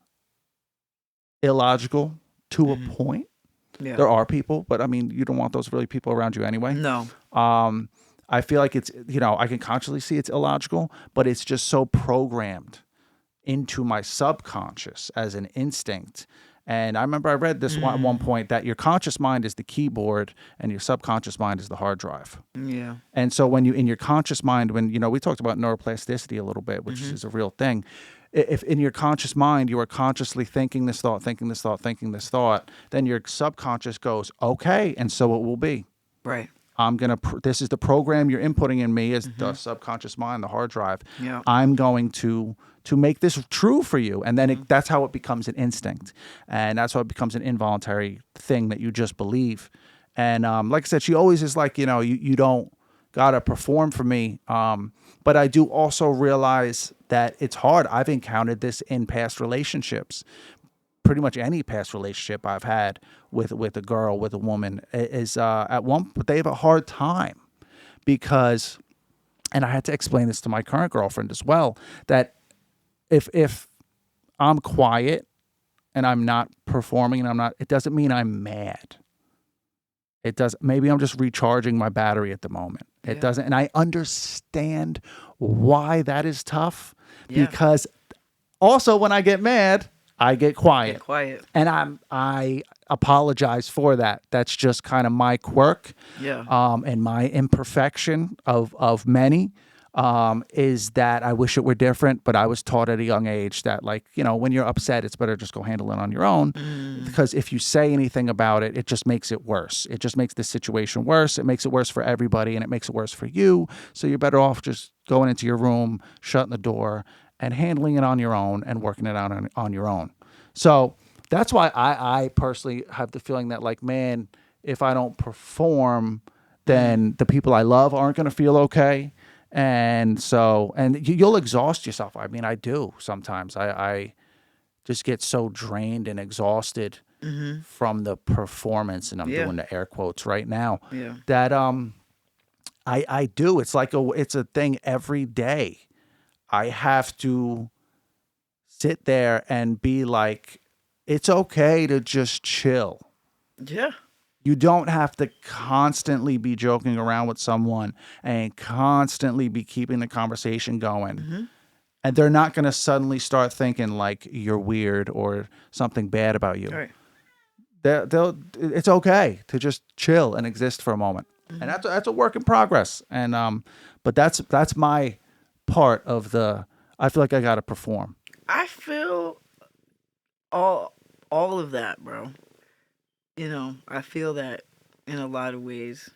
B: illogical to a
A: Mm-hmm.
B: point.
A: Yeah.
B: There are people, but I mean, you don't want those really people around you anyway.
A: No.
B: I feel like it's, I can consciously see it's illogical, but it's just so programmed into my subconscious as an instinct. And I remember I read this at one point that your conscious mind is the keyboard and your subconscious mind is the hard drive.
A: Yeah.
B: And so when you, in your conscious mind, when, we talked about neuroplasticity a little bit, which is a real thing. If in your conscious mind, you are consciously thinking this thought, thinking this thought, thinking this thought, then your subconscious goes, okay, and so it will be.
A: Right.
B: I'm going to, this is the program you're inputting in me as the subconscious mind, the hard drive.
A: Yeah.
B: I'm going to make this true for you. And then that's how it becomes an instinct. And that's how it becomes an involuntary thing that you just believe. And like I said, she always is like, you don't got to perform for me. But I do also realize that it's hard. I've encountered this in past relationships. Pretty much any past relationship I've had with a girl, with a woman, is at one, but they have a hard time because, and I had to explain this to my current girlfriend as well, that if I'm quiet and I'm not performing and I'm not, it doesn't mean I'm mad. It does. Maybe I'm just recharging my battery at the moment. It doesn't, and I understand why that is tough because also when I get mad, I get quiet. And I apologize for that. That's just kind of my quirk.
A: Yeah.
B: And my imperfection of many is that I wish it were different, but I was taught at a young age that, like, when you're upset, it's better just go handle it on your own. Because if you say anything about it, it just makes it worse. It just makes the situation worse. It makes it worse for everybody, and it makes it worse for you. So you're better off just going into your room, shutting the door, and handling it on your own and working it out on your own. So that's why I personally have the feeling that, like, man, if I don't perform, then the people I love aren't going to feel okay. And so, and you'll exhaust yourself. I mean, I do sometimes. I just get so drained and exhausted from the performance, and I'm doing the air quotes right now, that I do. It's like it's a thing every day. I have to sit there and be like, it's okay to just chill.
A: Yeah.
B: You don't have to constantly be joking around with someone and constantly be keeping the conversation going. And they're not going to suddenly start thinking like you're weird or something bad about you.
A: Right.
B: It's okay to just chill and exist for a moment. And that's a work in progress. And but that's my part of I feel like I got to perform.
A: I feel all of that, bro. I feel that in a lot of ways.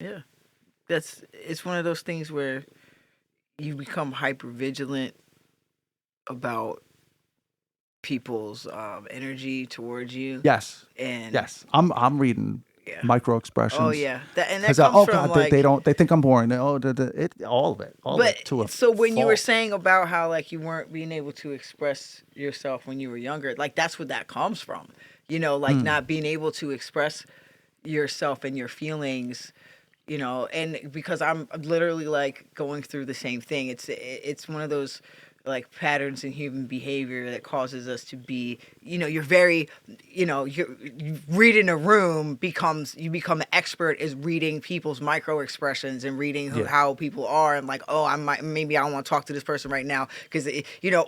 A: Yeah. It's one of those things where you become hyper vigilant about people's energy towards you.
B: Yes.
A: And
B: yes. I'm reading micro expressions.
A: Oh yeah. And that comes from, like,
B: they think I'm boring. All of it. All of it to a
A: so when
B: fault.
A: you were saying about how, like, you weren't being able to express yourself when you were younger, like, that's what that comes from. Like not being able to express yourself and your feelings, and because I'm literally, like, going through the same thing. It's one of those, like, patterns in human behavior that causes us to be, you're very, you reading a room you become an expert is reading people's micro expressions and reading how people are, and, like, oh, maybe I don't want to talk to this person right now because,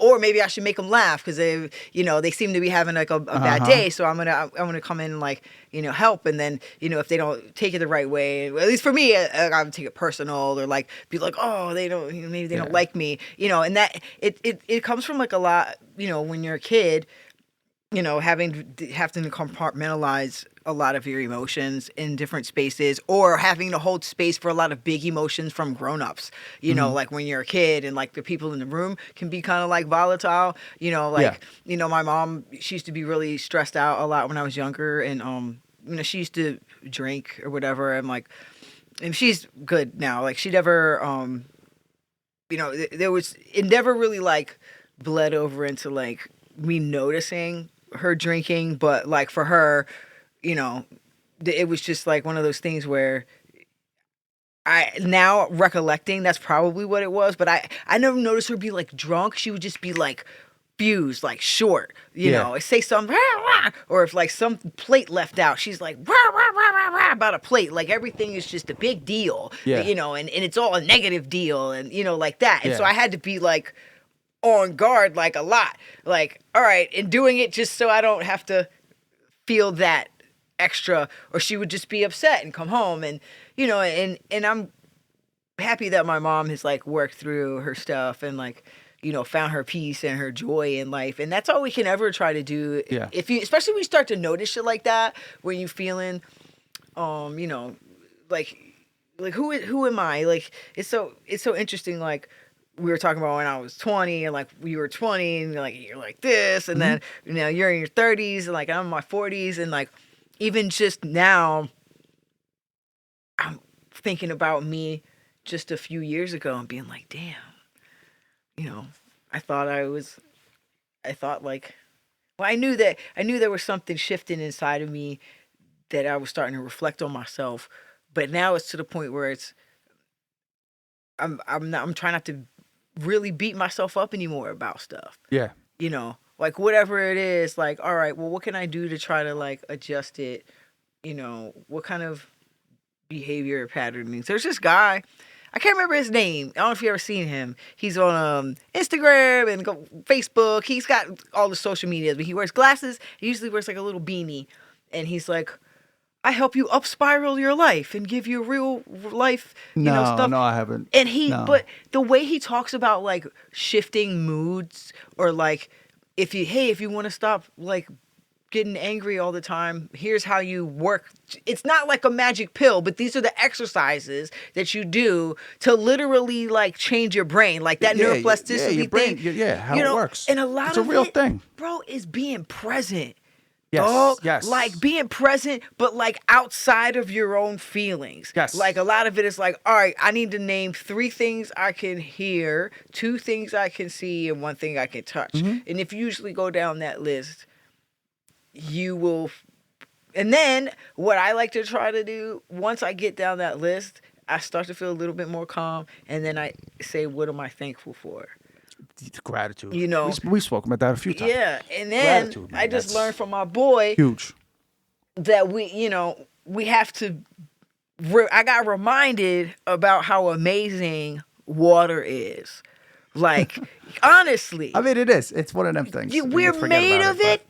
A: or maybe I should make them laugh because they seem to be having, like, a bad day, so I'm gonna come in and, like, help, and then, if they don't take it the right way, at least for me, I would take it personal, or, like, be like, oh, they don't, maybe they don't like me, and that it comes from, like, a lot, when you're a kid, having to compartmentalize a lot of your emotions in different spaces, or having to hold space for a lot of big emotions from grown-ups, like when you're a kid, and, like, the people in the room can be kind of, like, volatile, my mom, she used to be really stressed out a lot when I was younger, and she used to drink or whatever, and, like, and she's good now, like, she never it never really, like, bled over into, like, me noticing her drinking, but like for her, you know, it was just like one of those things where I now recollecting that's probably what it was, but I never noticed her be like drunk. She would just be like fused, like short, you know, say something, rah, rah, or if like some plate left out, she's like rah, rah, rah, rah, rah, about a plate. Like everything is just a big deal, you know, and it's all a negative deal, and you know, like that. And so I had to be like on guard, like a lot, like all right, and doing it just so I don't have to feel that extra, or she would just be upset and come home, and you know, and I'm happy that my mom has like worked through her stuff and like, you know, found her peace and her joy in life. And that's all we can ever try to do. If you, especially when you start to notice shit like that, when you feeling, you know, like who am I? Like, it's so interesting. Like we were talking about when I was 20 and like we were 20 and you're like this. And then, you know, you're in your 30s and like I'm in my 40s. And like, even just now, I'm thinking about me just a few years ago and being like, damn, you know, I thought like, well, I knew there was something shifting inside of me that I was starting to reflect on myself, but now it's to the point where I'm trying not to really beat myself up anymore about stuff.
B: Yeah.
A: You know, like whatever it is, like, all right, well, what can I do to try to like adjust it? You know, what kind of behavior patternings? There's this guy, I can't remember his name. I don't know if you ever seen him. He's on Instagram and Facebook. He's got all the social medias, but he wears glasses. He usually wears like a little beanie, and he's like, I help you up spiral your life and give you real life, you know, stuff.
B: No, I haven't.
A: And but the way he talks about like shifting moods, or like if you want to stop like getting angry all the time, here's how you work. It's not like a magic pill, but these are the exercises that you do to literally like change your brain, like that neuroplasticity
B: your brain,
A: thing.
B: How it works.
A: And a lot
B: it's
A: of
B: a real
A: it,
B: thing,
A: bro, is being present.
B: Yes,
A: Dog.
B: yes.
A: Like being present, but like outside of your own feelings.
B: Yes.
A: Like a lot of it is like, all right, I need to name 3 things I can hear, 2 things I can see, and 1 thing I can touch. And if you usually go down that list, you will. And then what I like to try to do, once I get down that list, I start to feel a little bit more calm, and then I say, what am I thankful for?
B: Gratitude.
A: You know,
B: we spoke about that a few times.
A: Yeah, and then
B: Gratitude, man,
A: I just learned from my boy
B: huge
A: that we have to. I got reminded about how amazing water is. Like honestly,
B: I mean, it is. It's one of them things.
A: We're made of it.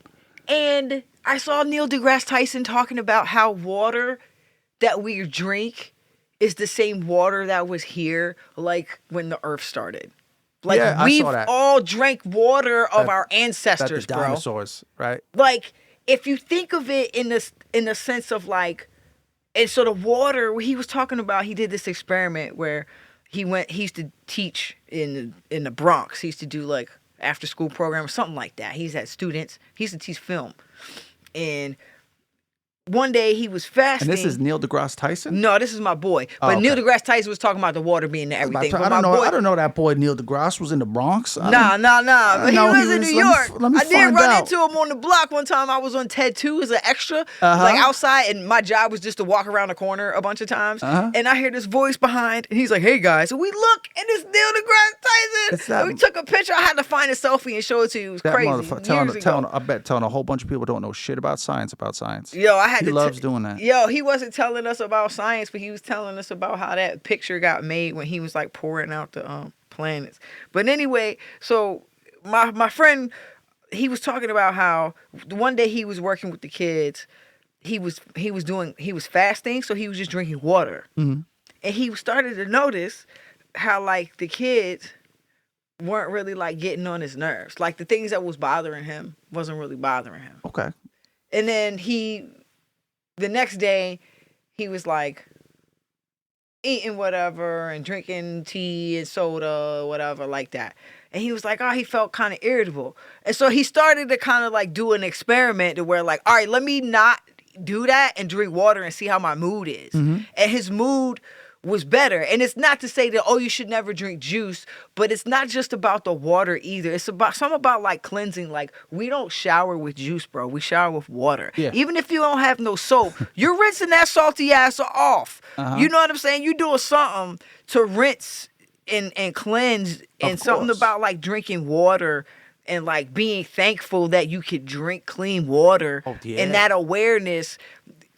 A: And I saw Neil deGrasse Tyson talking about how water that we drink is the same water that was here, like when the Earth started. Like we've all drank water of our ancestors,
B: the dinosaurs, right?
A: Like if you think of it in the sense of like, and so the water he was talking about, he did this experiment where he used to teach in the Bronx. He used to do like after school program or something like that. He's had students. He used to teach film, and one day he was fasting.
B: And this is Neil deGrasse Tyson?
A: No, this is my boy. But Neil deGrasse Tyson was talking about the water being everything.
B: I don't know that boy Neil deGrasse was in the Bronx.
A: Nah. But he was in New York.
B: Let me
A: I did run
B: out.
A: into him on the block one time. I was on TED 2 as an extra, like outside, and my job was just to walk around the corner a bunch of times. And I hear this voice behind, and he's like, "Hey guys," and we look, and it's Neil deGrasse Tyson. And we took a picture. I had to find a selfie and show it to you. It was crazy.
B: Telling a whole bunch of people don't know shit about science.
A: Yo,
B: he loves doing that.
A: Yo, he wasn't telling us about science, but he was telling us about how that picture got made when he was like pouring out the planets. But anyway, so my friend, he was talking about how one day he was working with the kids. He was fasting, so he was just drinking water. And he started to notice how like the kids weren't really like getting on his nerves. Like the things that was bothering him wasn't really bothering him.
B: Okay.
A: And then the next day, he was like eating whatever and drinking tea and soda, whatever, like that. And he was like, he felt kind of irritable. And so he started to kind of like do an experiment to where like, all right, let me not do that and drink water and see how my mood is. And his mood was better. And it's not to say that, oh, you should never drink juice, but it's not just about the water either. It's about something about like cleansing. Like, we don't shower with juice, bro. We shower with water.
B: Yeah.
A: Even if you don't have no soap, you're rinsing that salty ass off. You know what I'm saying? You doing something to rinse and cleanse, and something about like drinking water and like being thankful that you could drink clean water, and that awareness.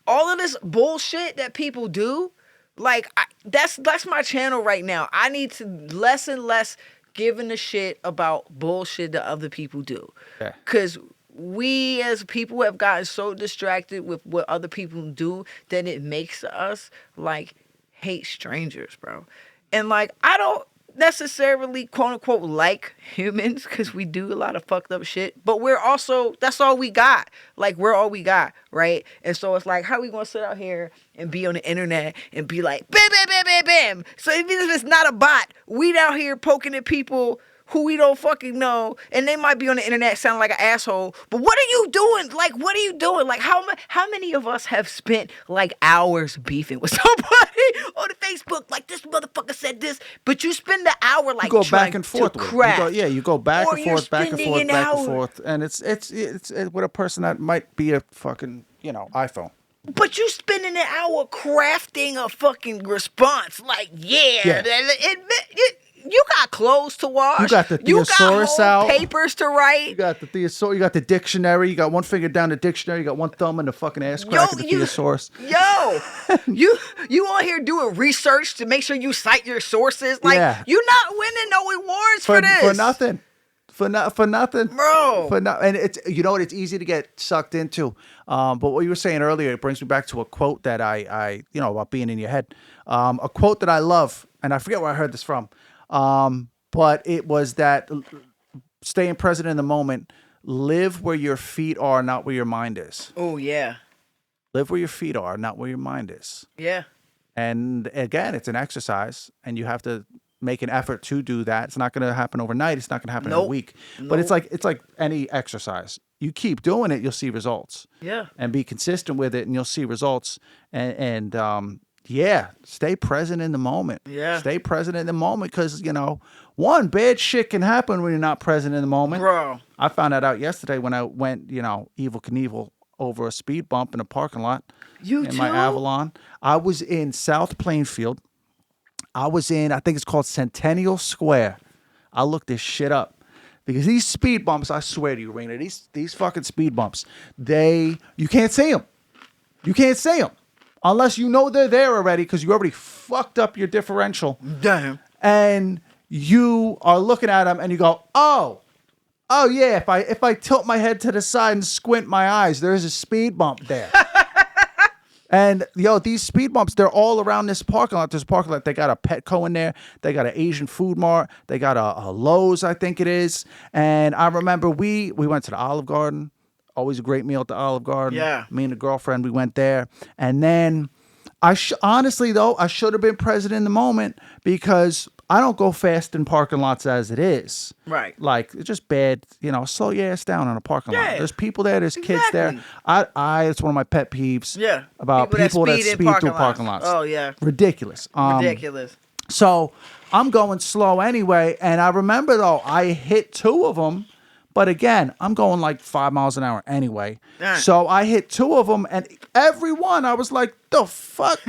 A: All of this bullshit that people do, like, that's my channel right now. I need to less and less giving a shit about bullshit that other people do. Because we as people have gotten so distracted with what other people do that it makes us like hate strangers, bro. And like, I don't necessarily quote unquote like humans, because we do a lot of fucked up shit, but we're also, that's all we got. Like, we're all we got, right? And so it's like, how we gonna sit out here and be on the internet and be like bam bam bam bam bam? So even if it's not a bot, we out here poking at people who we don't fucking know, and they might be on the internet sounding like an asshole, but what are you doing? Like, what are you doing? Like, how many of us have spent like hours beefing with somebody on the Facebook? Like, this motherfucker said this, but you spend the hour like,
B: you go back and forth with
A: it.
B: You go back
A: Or
B: and
A: you're
B: forth, back and
A: spending
B: forth,
A: an
B: back and
A: hour.
B: forth, and it's with a person that might be a fucking iPhone.
A: But you spending an hour crafting a fucking response. Like, you got clothes to wash.
B: You got the thesaurus
A: out.
B: out.
A: Papers to write.
B: You got the thesaurus. You got the dictionary. You got one finger down the dictionary. You got one thumb in the fucking ass crack of the thesaurus.
A: You on here doing research to make sure you cite your sources. Like, you're not winning no awards for this.
B: For nothing. For nothing,
A: bro.
B: And it's it's easy to get sucked into. But what you were saying earlier, it brings me back to a quote that I about being in your head. A quote that I love, and I forget where I heard this from. But it was that staying present in the moment, live where your feet are, not where your mind is.
A: Oh yeah.
B: Live where your feet are, not where your mind is.
A: Yeah.
B: And again, it's an exercise, and you have to make an effort to do that. It's not going to happen overnight. It's not going to happen in a week. But it's like any exercise. You keep doing it, you'll see results.
A: Yeah.
B: And be consistent with it, and you'll see results. And stay present in the moment.
A: Yeah.
B: Stay present in the moment, because, one, bad shit can happen when you're not present in the moment.
A: Bro.
B: I found that out yesterday when I went, Evel Knievel over a speed bump in a parking lot. My Avalon. I was in South Plainfield. I was in, I think it's called Centennial Square. I looked this shit up. Because these speed bumps, I swear to you, Raina, these fucking speed bumps, you can't see them. You can't see them. Unless you know they're there already, because you already fucked up your differential.
A: Damn.
B: And you are looking at them and you go, oh yeah, if I tilt my head to the side and squint my eyes, there's a speed bump there. And these speed bumps, they're all around this parking lot. There's a parking lot. They got a Petco in there. They got an Asian food mart. They got a Lowe's, I think it is. And I remember we went to the Olive Garden. Always a great meal at the Olive Garden.
A: Yeah.
B: Me and the girlfriend, we went there. And then honestly, though, I should have been present in the moment, because I don't go fast in parking lots as it is.
A: Right.
B: Like, it's just bad, slow your ass down on a parking lot. There's people there, there's kids there. It's one of my pet peeves.
A: Yeah.
B: About people that speed through parking lots.
A: Oh, yeah.
B: Ridiculous.
A: Ridiculous.
B: So I'm going slow anyway. And I remember, though, I hit two of them. But again, I'm going like 5 miles an hour anyway. Right. So I hit two of them, and every one I was like, the fuck?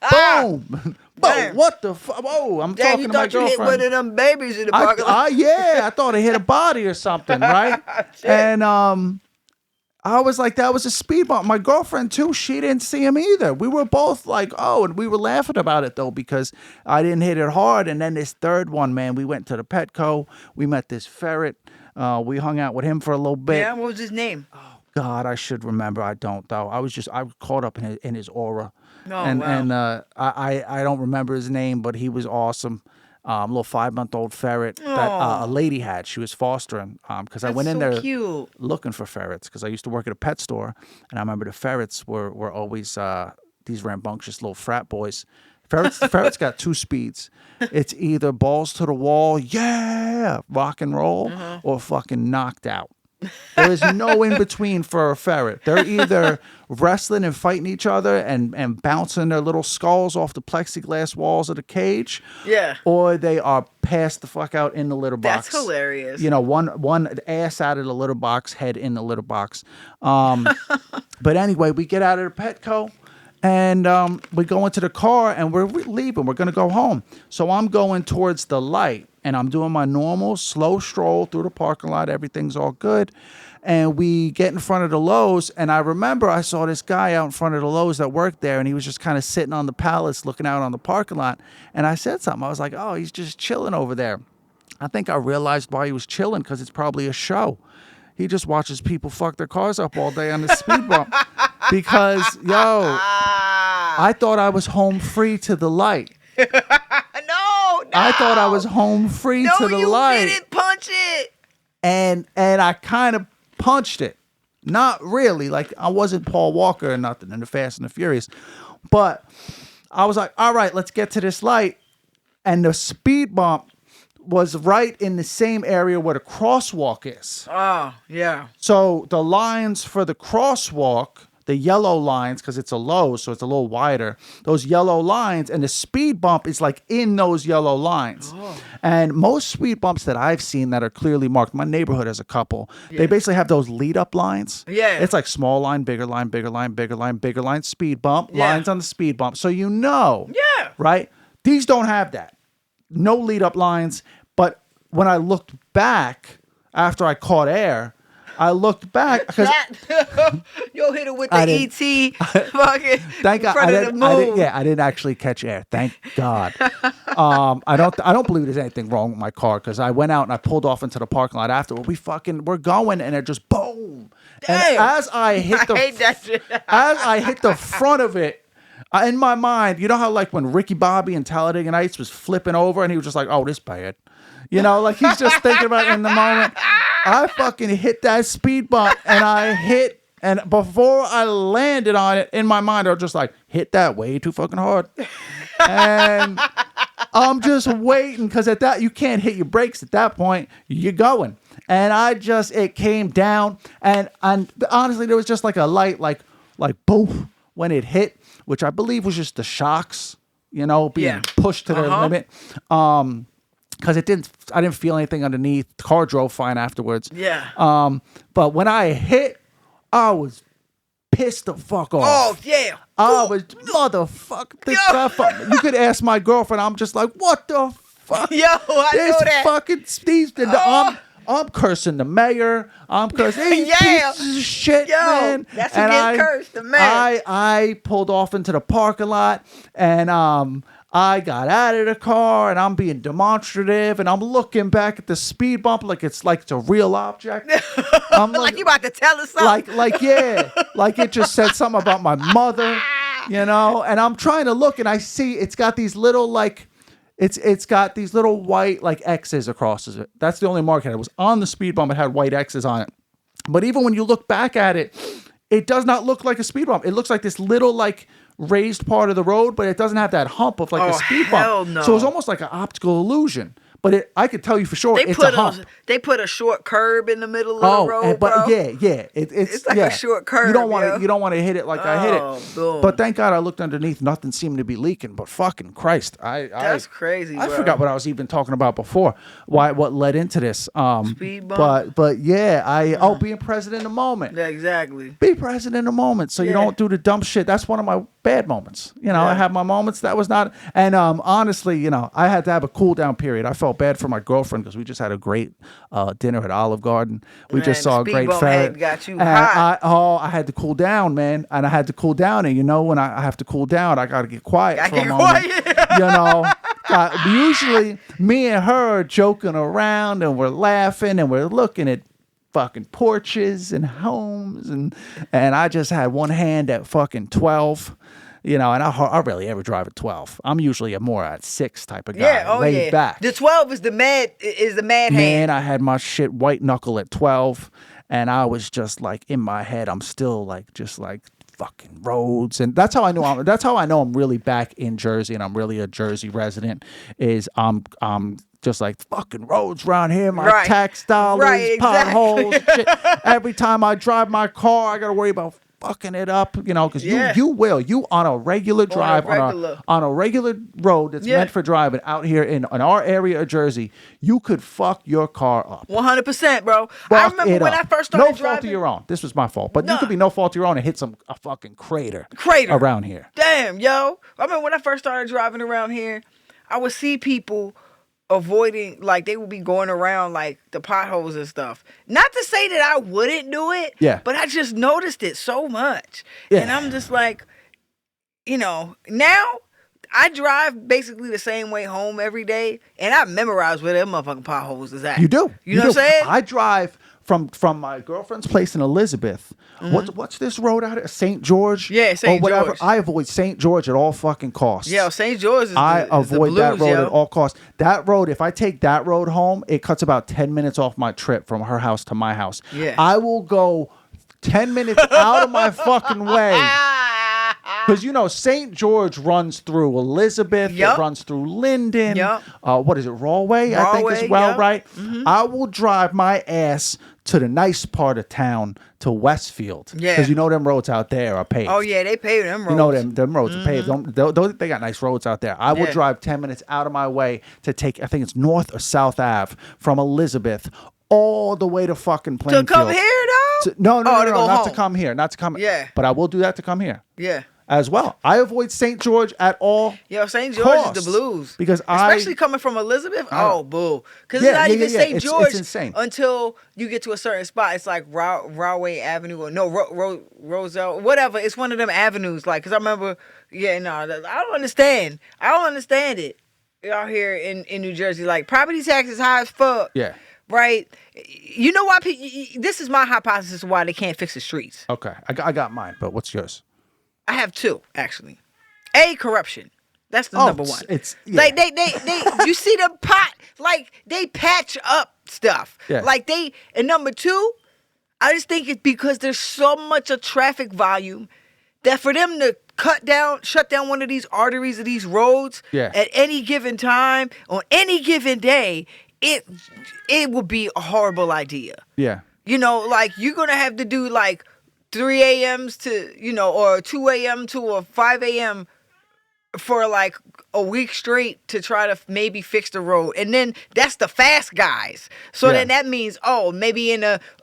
B: Boom. Boom. What the fuck? Oh, I'm talking to my girlfriend.
A: You hit one of them babies in the parking lot.
B: I thought I hit a body or something, right? And I was like, that was a speed bump. My girlfriend, too, she didn't see him either. We were both like, and we were laughing about it, though, because I didn't hit it hard. And then this third one, man, we went to the Petco. We met this ferret. We hung out with him for a little bit.
A: Yeah, what was his name?
B: Oh, God, I should remember. I don't, though. I was caught up in his aura.
A: Oh,
B: and
A: wow.
B: I don't remember his name, but he was awesome. Little 5-month-old ferret that a lady had. She was fostering because I went in there looking for ferrets, because I used to work at a pet store, and I remember the ferrets were always these rambunctious little frat boys. Ferrets got two speeds. It's either balls to the wall, rock and roll, or fucking knocked out. There is no in between for a ferret. They're either wrestling and fighting each other and bouncing their little skulls off the plexiglass walls of the cage.
A: Yeah.
B: Or they are passed the fuck out in the litter box.
A: That's hilarious.
B: You know, one ass out of the litter box, head in the litter box. But anyway, we get out of the Petco. And we go into the car and we're leaving. We're going to go home. So I'm going towards the light and I'm doing my normal slow stroll through the parking lot. Everything's all good. And we get in front of the Lowe's. And I remember I saw this guy out in front of the Lowe's that worked there. And he was just kind of sitting on the pallets looking out on the parking lot. And I said something. I was like, oh, he's just chilling over there. I think I realized why he was chilling because it's probably a show. He just watches people fuck their cars up all day on the speed bump. Because, yo, I thought I was home free to the light.
A: No.
B: I thought I was home free to the light.
A: No, you didn't punch it.
B: And I kind of punched it. Not really. Like, I wasn't Paul Walker or nothing in the Fast and the Furious. But I was like, all right, let's get to this light. And the speed bump was right in the same area where the crosswalk is.
A: Oh, yeah.
B: So the lines for the crosswalk, the yellow lines, because it's a low, so it's a little wider, those yellow lines, and the speed bump is like in those yellow lines. Oh. And most speed bumps that I've seen that are clearly marked, my neighborhood has a couple, they basically have those lead up lines.
A: Yeah.
B: It's like small line, bigger line, bigger line, bigger line, bigger line, speed bump, lines on the speed bump. So you know, right? These don't have that. No lead up lines. But when I looked back after I caught air, I looked back because
A: you'll hit it with the ET fucking
B: thank God
A: front of the moon.
B: I didn't actually catch air. Thank God. I don't believe there's anything wrong with my car because I went out and I pulled off into the parking lot afterward. We're going and it just boom.
A: Damn.
B: And as I hit the front of it. In my mind, you know how like when Ricky Bobby and Talladega Nights was flipping over and he was just like, oh, this bad. You know, like he's just thinking about it in the moment. I fucking hit that speed bump and before I landed on it, in my mind, I was just like, hit that way too fucking hard. And I'm just waiting because at that, you can't hit your brakes at that point. You're going. And it came down and honestly, there was just like a light, like boom, when it hit, which I believe was just the shocks, you know, being pushed to their limit. Because I didn't feel anything underneath. The car drove fine afterwards.
A: Yeah.
B: But when I hit, I was pissed the fuck off.
A: Oh, yeah.
B: I was motherfucker. You could ask my girlfriend. I'm just like, what the fuck?
A: Yo, I know that.
B: Fucking Steve. I'm cursing the mayor. I'm cursing these pieces of shit, man.
A: That's who gets cursed, the mayor.
B: I pulled off into the parking lot, and I got out of the car, and I'm being demonstrative, and I'm looking back at the speed bump like it's a real object. I'm
A: like you about to tell us something.
B: Like it just said something about my mother, you know. And I'm trying to look, and I see it's got these little like. It's got these little white like X's across it. That's the only mark it was on the speed bump. It had white X's on it. But even when you look back at it, it does not look like a speed bump. It looks like this little like raised part of the road, but it doesn't have that hump of like a speed bump.
A: No.
B: So it's almost like an optical illusion. But I could tell you for sure it's a hump.
A: They put a short curb in the middle of the road,
B: but
A: bro.
B: yeah. It's
A: like a short curb.
B: You don't want to hit it like I hit it.
A: Boom.
B: But thank God I looked underneath. Nothing seemed to be leaking. But fucking Christ,
A: that's crazy.
B: I forgot what I was even talking about before. What led into this?
A: Speed bump.
B: But yeah, being present in the moment.
A: Yeah, exactly.
B: Be present in the moment, so you don't do the dumb shit. That's one of my bad moments. You know, I have my moments. That was not. And honestly, you know, I had to have a cool down period. I felt bad for my girlfriend because we just had a great dinner at Olive Garden. We just saw a great ferret.
A: Got you hot.
B: I had to cool down, man, and I had to cool down. And you know, when I have to cool down, I got to get quiet for a moment. You know, usually me and her are joking around and we're laughing and we're looking at fucking porches and homes and I just had one hand at fucking 12. You know, and I rarely ever drive at 12. I'm usually a more at 6 type of guy, laid back.
A: The 12 is the mad hand.
B: Man, I had my shit white knuckle at 12, and I was just like in my head, I'm still like just like fucking roads, and that's how I know I'm really back in Jersey, and I'm really a Jersey resident. Is I'm just like fucking roads around here, my
A: Right.
B: tax dollars,
A: Right,
B: potholes, shit. Every time I drive my car, I gotta worry about fucking it up, because you on a regular drive on a regular road that's meant for driving out here in our area of Jersey, you could fuck your car up.
A: 100%, bro. I remember when I first started driving.
B: No fault of your own. This was my fault, but you could be no fault of your own and hit a fucking crater around here.
A: Damn, yo. I remember when I first started driving around here, I would see people avoiding, like, they would be going around like the potholes and stuff. Not to say that I wouldn't do it, but I just noticed it so much. And I'm just like, now I drive basically the same way home every day, and I memorize where them motherfucking potholes is at.
B: You do.
A: You know what I'm saying?
B: I drive from my girlfriend's place in Elizabeth. What's this road out here? St. George?
A: Yeah, St. George.
B: I avoid St. George at all fucking costs.
A: Yeah, St. George is
B: I avoid
A: blues,
B: that road
A: at
B: all costs. That road, if I take that road home, it cuts about 10 minutes off my trip from her house to my house.
A: Yeah.
B: I will go 10 minutes out of my fucking way. Because, St. George runs through Elizabeth. It runs through Linden. What is it, Rawway, I think as well, right? Mm-hmm. I will drive my ass to the nice part of town, to Westfield. Yeah. Because them roads out there are paved.
A: Oh, yeah, they paved them roads.
B: Them roads are paved. They got nice roads out there. I will drive 10 minutes out of my way to take, I think it's North or South Ave from Elizabeth all the way to fucking Plainfield.
A: To come here, though?
B: No, not to come here. Not to come.
A: Yeah.
B: But I will do that to come here.
A: Yeah.
B: As well. I avoid St. George at all.
A: Yo, St. George
B: costs
A: is the blues.
B: Because
A: especially coming from Elizabeth. Oh, boo. Because it's not even St. George
B: it's insane.
A: Until you get to a certain spot. It's like Rawway Avenue or Roselle, whatever. It's one of them avenues. Like, because I remember, I don't understand. I don't understand it out here in New Jersey. Like, property tax is high as fuck. Yeah. Right? You know why? This is my hypothesis of why they can't fix the streets.
B: Okay. I got mine, but what's yours?
A: I have two, actually. A, corruption. That's the number one. Like they you see the pot, like they patch up stuff. Yeah. Like and number two, I just think it's because there's so much of traffic volume that for them to shut down one of these arteries of these roads at any given time, on any given day, it would be a horrible idea. Yeah. Like you're gonna have to do like 3 a.m.s to, or 2 a.m. to a 5 a.m. for like a week straight to try to maybe fix the road. And then that's the fast guys. So then that means, maybe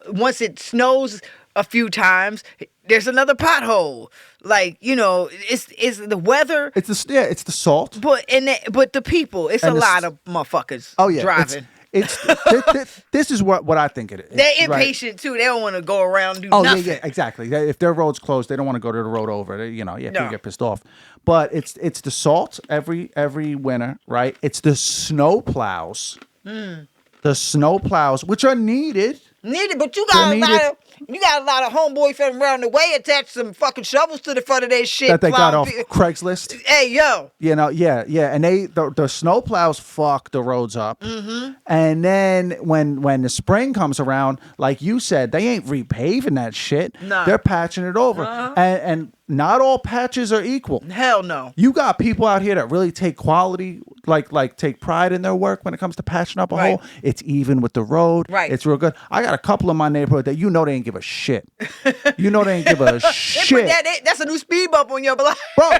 A: once it snows a few times, there's another pothole. Like, it's the weather.
B: It's the salt.
A: But the people, it's a lot of motherfuckers driving.
B: This is what I think it is.
A: They're impatient too. They don't want to go around and do nothing.
B: Yeah, exactly. If their road's closed, they don't want to go to the road over. People get pissed off. But it's the salt every winter, right? It's the snow plows. The snow plows, which are needed.
A: But you got a lot of homeboys from around the way attached some fucking shovels to the front of their shit
B: that they got off Craigslist.
A: Hey, yo.
B: And the snow plows fuck the roads up. Mm-hmm. And then when the spring comes around, like you said, they ain't repaving that shit. No. They're patching it over. Uh-huh. And not all patches are equal.
A: Hell no.
B: You got people out here that really take quality, like take pride in their work when it comes to patching up a hole. It's even with the road. Right. It's real good. I got a couple in my neighborhood that they ain't give a shit. They ain't give a shit.
A: That's a new speed bump on your block.
B: Bro,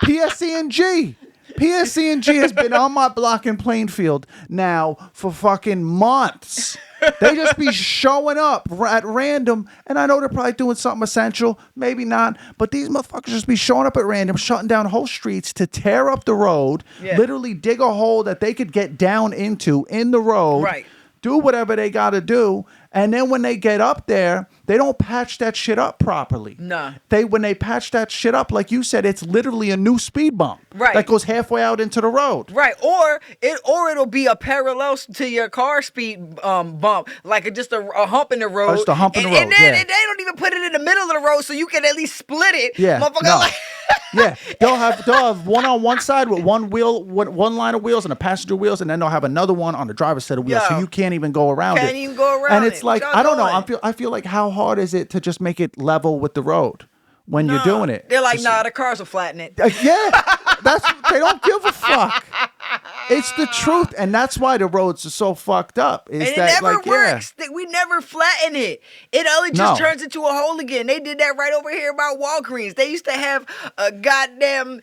B: PSC&G. PSC&G has been on my block in Plainfield now for fucking months. They just be showing up at random, and I know they're probably doing something essential, maybe not, but these motherfuckers just be showing up at random, shutting down whole streets to tear up the road, literally dig a hole that they could get down into in the road, do whatever they got to do, and then when they get up there, they don't patch that shit up properly. No. When they patch that shit up, like you said, it's literally a new speed bump. Right. That goes halfway out into the road.
A: Right. Or it'll be a parallel to your car speed bump, like just a hump in the road.
B: Just a hump in the road.
A: And then they don't even put it in the middle of the road so you can at least split it.
B: Yeah. Yeah. They'll have one on one side with one line of wheels and the passenger wheels, and then they'll have another one on the driver's set of wheels, so you can't even go around it. And it's like, I don't know. I feel like how hard is it to just make it level with the road when you're doing it?
A: They're like, the cars will flatten it.
B: Yeah, they don't give a fuck. It's the truth, and that's why the roads are so fucked up. Is
A: And it
B: that
A: never
B: like
A: works. We never flatten it. It only just
B: No.
A: turns into a hole again. They did that right over here about Walgreens. They used to have a goddamn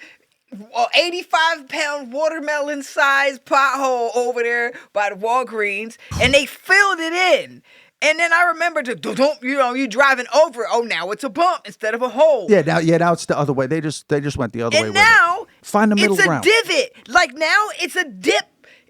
A: 85-pound watermelon-sized pothole over there by the Walgreens, and they filled it in. And then I remember you driving over it. Oh, now it's a bump instead of a hole.
B: now it's the other way. They just went the other way.
A: And
B: with
A: now
B: it. Find the middle
A: it's a
B: ground.
A: divot. Like now it's a dip.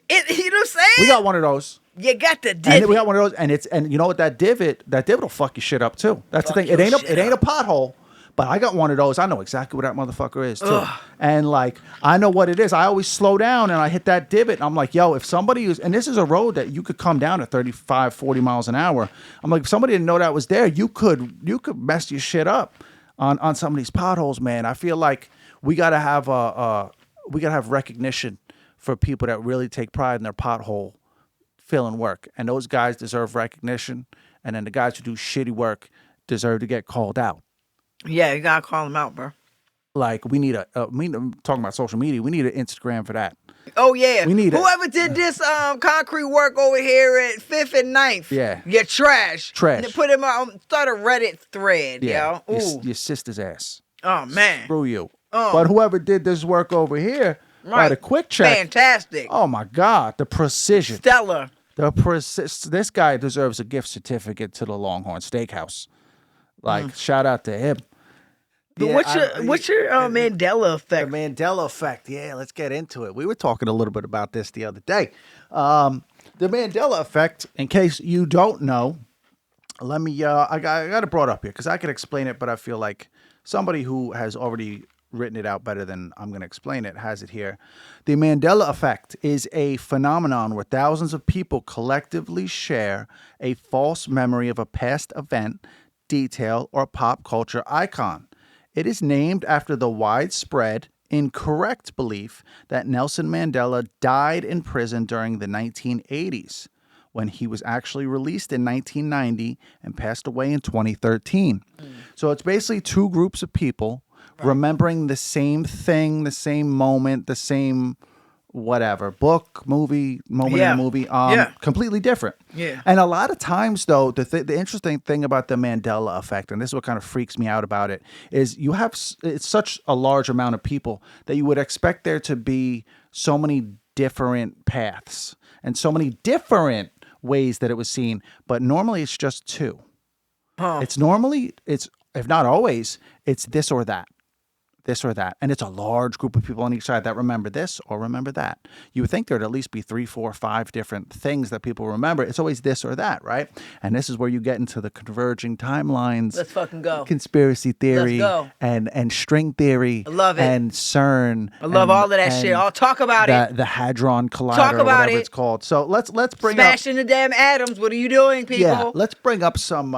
A: You know what I'm saying?
B: We got one of those.
A: You got the
B: And
A: divot.
B: we got one of those, and you know what, that divot will fuck your shit up too. That's the thing. It ain't a pothole, but I got one of those. I know exactly what that motherfucker is too. Ugh. And like I know what it is. I always slow down and I hit that divot. And I'm like, yo, if somebody is, and this is a road that you could come down at 35, 40 miles an hour. I'm like, if somebody didn't know that was there, you could mess your shit up on some of these potholes, man. I feel like we gotta have recognition for people that really take pride in their pothole filling work, and those guys deserve recognition, and then the guys who do shitty work deserve to get called out.
A: Yeah, you gotta call them out, bro.
B: Like we need I'm talking about social media. We need an Instagram for that.
A: Oh yeah,
B: we need
A: whoever did this concrete work over here at 5th and 9th.
B: Yeah,
A: you're trash.
B: Trash.
A: And put him on. Start a Reddit thread.
B: Yeah,
A: yo. Ooh.
B: Your sister's ass.
A: Oh man,
B: screw you. But whoever did this work over here, right, the quick check,
A: fantastic.
B: Oh my God, the precision,
A: stellar.
B: This guy deserves a gift certificate to the Longhorn Steakhouse. Like, shout out to him.
A: Yeah, what's your Mandela effect?
B: The Mandela effect. Yeah, let's get into it. We were talking a little bit about this the other day. The Mandela effect, in case you don't know, let me, I got it brought up here because I could explain it, but I feel like somebody who has already written it out better than I'm going to explain it has it here. The Mandela effect is a phenomenon where thousands of people collectively share a false memory of a past event, detail, or pop culture icon. It is named after the widespread, incorrect belief that Nelson Mandela died in prison during the 1980s, when he was actually released in 1990 and passed away in 2013. So it's basically two groups of people remembering the same thing, the same moment, the same whatever, book, movie, moment in a movie, completely different.
A: Yeah.
B: And a lot of times, though, the interesting thing about the Mandela effect, and this is what kind of freaks me out about it, is it's such a large amount of people that you would expect there to be so many different paths and so many different ways that it was seen, but normally it's just two. It's if not always, it's this or that. And it's a large group of people on each side that remember this or remember that. You would think there'd at least be 3, 4, 5 different things that people remember. It's always this or that, right? And this is where you get into the converging timelines.
A: Let's fucking go.
B: Conspiracy theory.
A: Let's go.
B: And string theory.
A: I love it.
B: And CERN.
A: I love all of that shit. I'll talk about it.
B: The Hadron Collider,
A: talk about
B: or whatever it's called. So let's bring
A: smashing the damn atoms. What are you doing, people?
B: Yeah, let's bring up some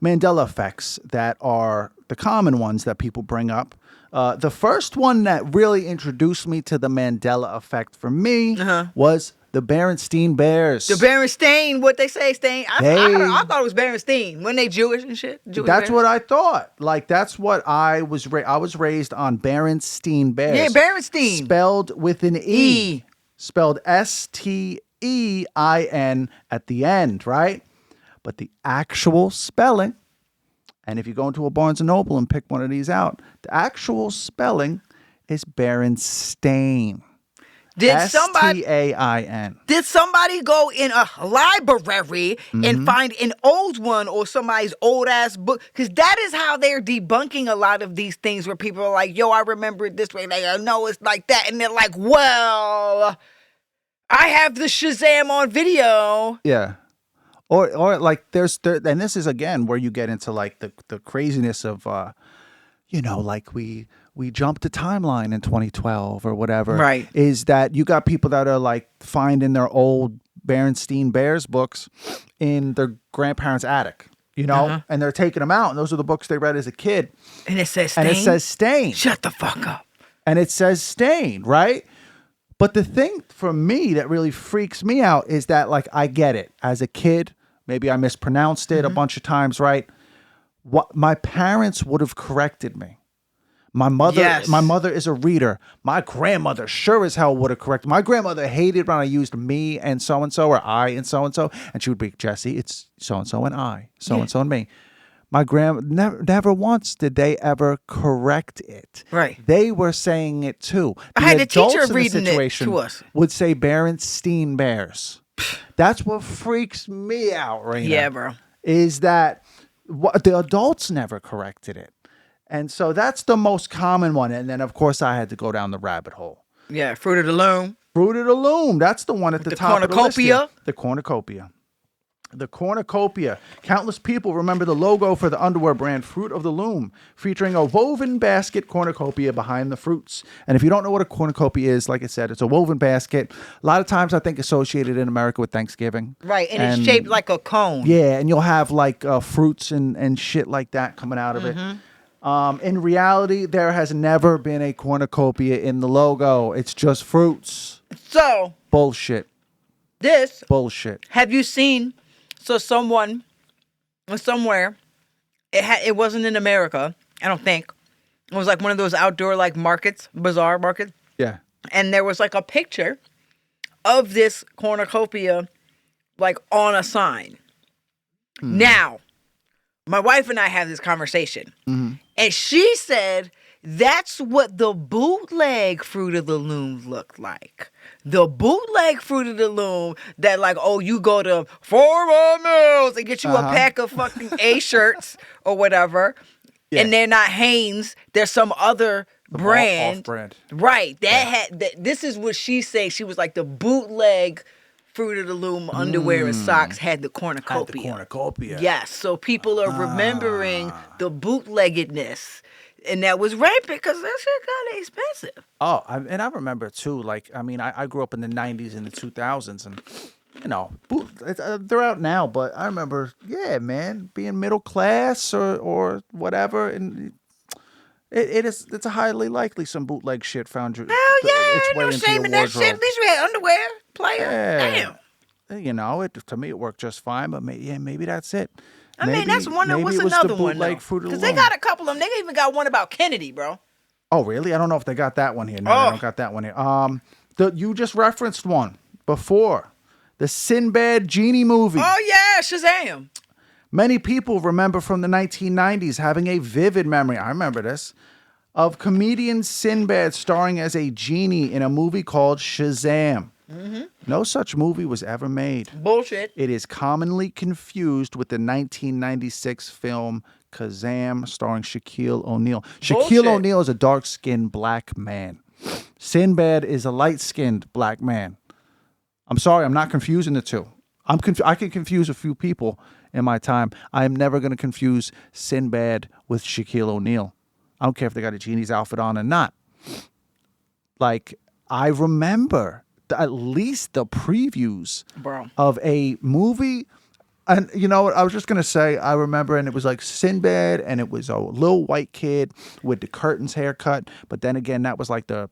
B: Mandela effects that are the common ones that people bring up. The first one that really introduced me to the Mandela effect for me was the Berenstain Bears.
A: The Berenstain, what they say, Stain. I thought it was Berenstain. When they Jewish and shit?
B: That's what I thought. Like, that's what I was I was raised on, Berenstain Bears.
A: Yeah, Berenstain.
B: Spelled with an E. Spelled Stein at the end, right? But the actual spelling, and if you go into a Barnes & Noble and pick one of these out, the actual spelling is Berenstain. Stain.
A: Did somebody go in a library and find an old one or somebody's old ass book? Because that is how they're debunking a lot of these things where people are like, yo, I remember it this way. They go, no, it's like that. And they're like, well, I have the Shazam on video.
B: Yeah. Or like and this is again where you get into like the craziness of like we jumped a timeline in 2012 or whatever.
A: Right.
B: Is that you got people that are like finding their old Berenstain Bears books in their grandparents' attic, and they're taking them out, and those are the books they read as a kid.
A: And it says Stain. Shut the fuck up.
B: And it says Stain, right? But the thing for me that really freaks me out is that, like, I get it. As a kid, maybe I mispronounced it a bunch of times, right? What my parents would have corrected me. My mother,
A: Yes.
B: my mother is a reader. My grandmother sure as hell would have corrected. My grandmother hated when I used me and so or I and so, and she would be, Jesse, it's so and I, so and me. My never once did they ever correct it.
A: Right.
B: They were saying it too.
A: I
B: The
A: had a teacher
B: adults in the
A: reading it
B: situation
A: to us.
B: would say Berenstein Bears. That's what freaks me out, Raina.
A: Yeah, bro.
B: Is that the adults never corrected it. And so that's the most common one. And then, of course, I had to go down the rabbit hole.
A: Yeah, Fruit of the Loom.
B: Fruit of the Loom. That's the one at the top of the list here.
A: cornucopia.
B: The cornucopia. The cornucopia. Countless people remember the logo for the underwear brand Fruit of the Loom, featuring a woven basket cornucopia behind the fruits. And if you don't know what a cornucopia is, like I said, it's a woven basket. A lot of times, I think, associated in America with Thanksgiving.
A: Right, and it's shaped like a cone.
B: Yeah, and you'll have like fruits and shit like that coming out of it. In reality, there has never been a cornucopia in the logo. It's just fruits.
A: So,
B: Bullshit. Bullshit.
A: Have you seen? So someone, somewhere, it wasn't in America, I don't think. It was like one of those outdoor like markets, bazaar markets.
B: Yeah.
A: And there was like a picture of this cornucopia like on a sign. Now, my wife and I had this conversation. And she said that's what the bootleg Fruit of the Loom looked like. The bootleg Fruit of the Loom that like, oh, you go to 4 Mills and get you a pack of fucking A shirts or whatever. Yeah. And they're not Hanes. They're some other brand.
B: Off-brand.
A: Right. This is what she said. She was like the bootleg Fruit of the Loom underwear and socks had the cornucopia. Yes. So people are remembering the bootleggedness. And that was rampant because that shit got expensive.
B: Oh, and I remember too. Like, I mean, I grew up in the '90s and the 2000s, and you know, they're out now. But I remember, yeah, man, being middle class or whatever, and it's a highly likely some bootleg shit found
A: Hell yeah,
B: its way
A: no
B: into
A: shame
B: your
A: in that shit. At
B: wardrobe.
A: least we had underwear, player.
B: Yeah.
A: Damn.
B: You know, to me it worked just fine. But maybe that's it.
A: I mean, that's one. What's another one? Because they got a couple of them. They even got one about Kennedy, bro.
B: Oh, really? I don't know if they got that one here. No, they don't got that one here. You just referenced one before, the Sinbad genie movie.
A: Oh yeah, Shazam.
B: Many people remember from the 1990s having a vivid memory. I remember this of comedian Sinbad starring as a genie in a movie called Shazam. No such movie was ever made.
A: Bullshit.
B: It is commonly confused with the 1996 film Kazam, starring Shaquille O'Neal. Shaquille O'Neal is a dark-skinned black man. Sinbad is a light-skinned black man. I'm sorry, I'm not confusing the two. I can confuse a few people in my time. I am never going to confuse Sinbad with Shaquille O'Neal. I don't care if they got a genie's outfit on or not. Like, I remember at least the previews of a movie. And you know what? I was just going to say, I remember, and it was like Sinbad, and it was a little white kid with the curtains haircut. But then again, that was like the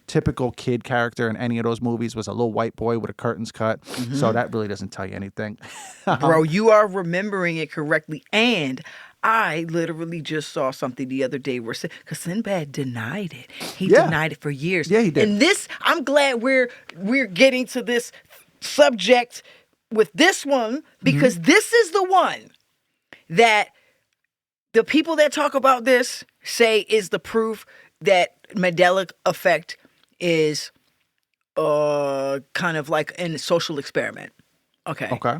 B: typical kid character in any of those movies was a little white boy with a curtains cut. So that really doesn't tell you anything.
A: Bro, you are remembering it correctly. And I literally just saw something the other day where because Sinbad denied it. He denied it for years.
B: Yeah, he did.
A: And this, I'm glad we're getting to this subject with this one because this is the one that the people that talk about this say is the proof that Mandela effect is kind of like a social experiment. Okay.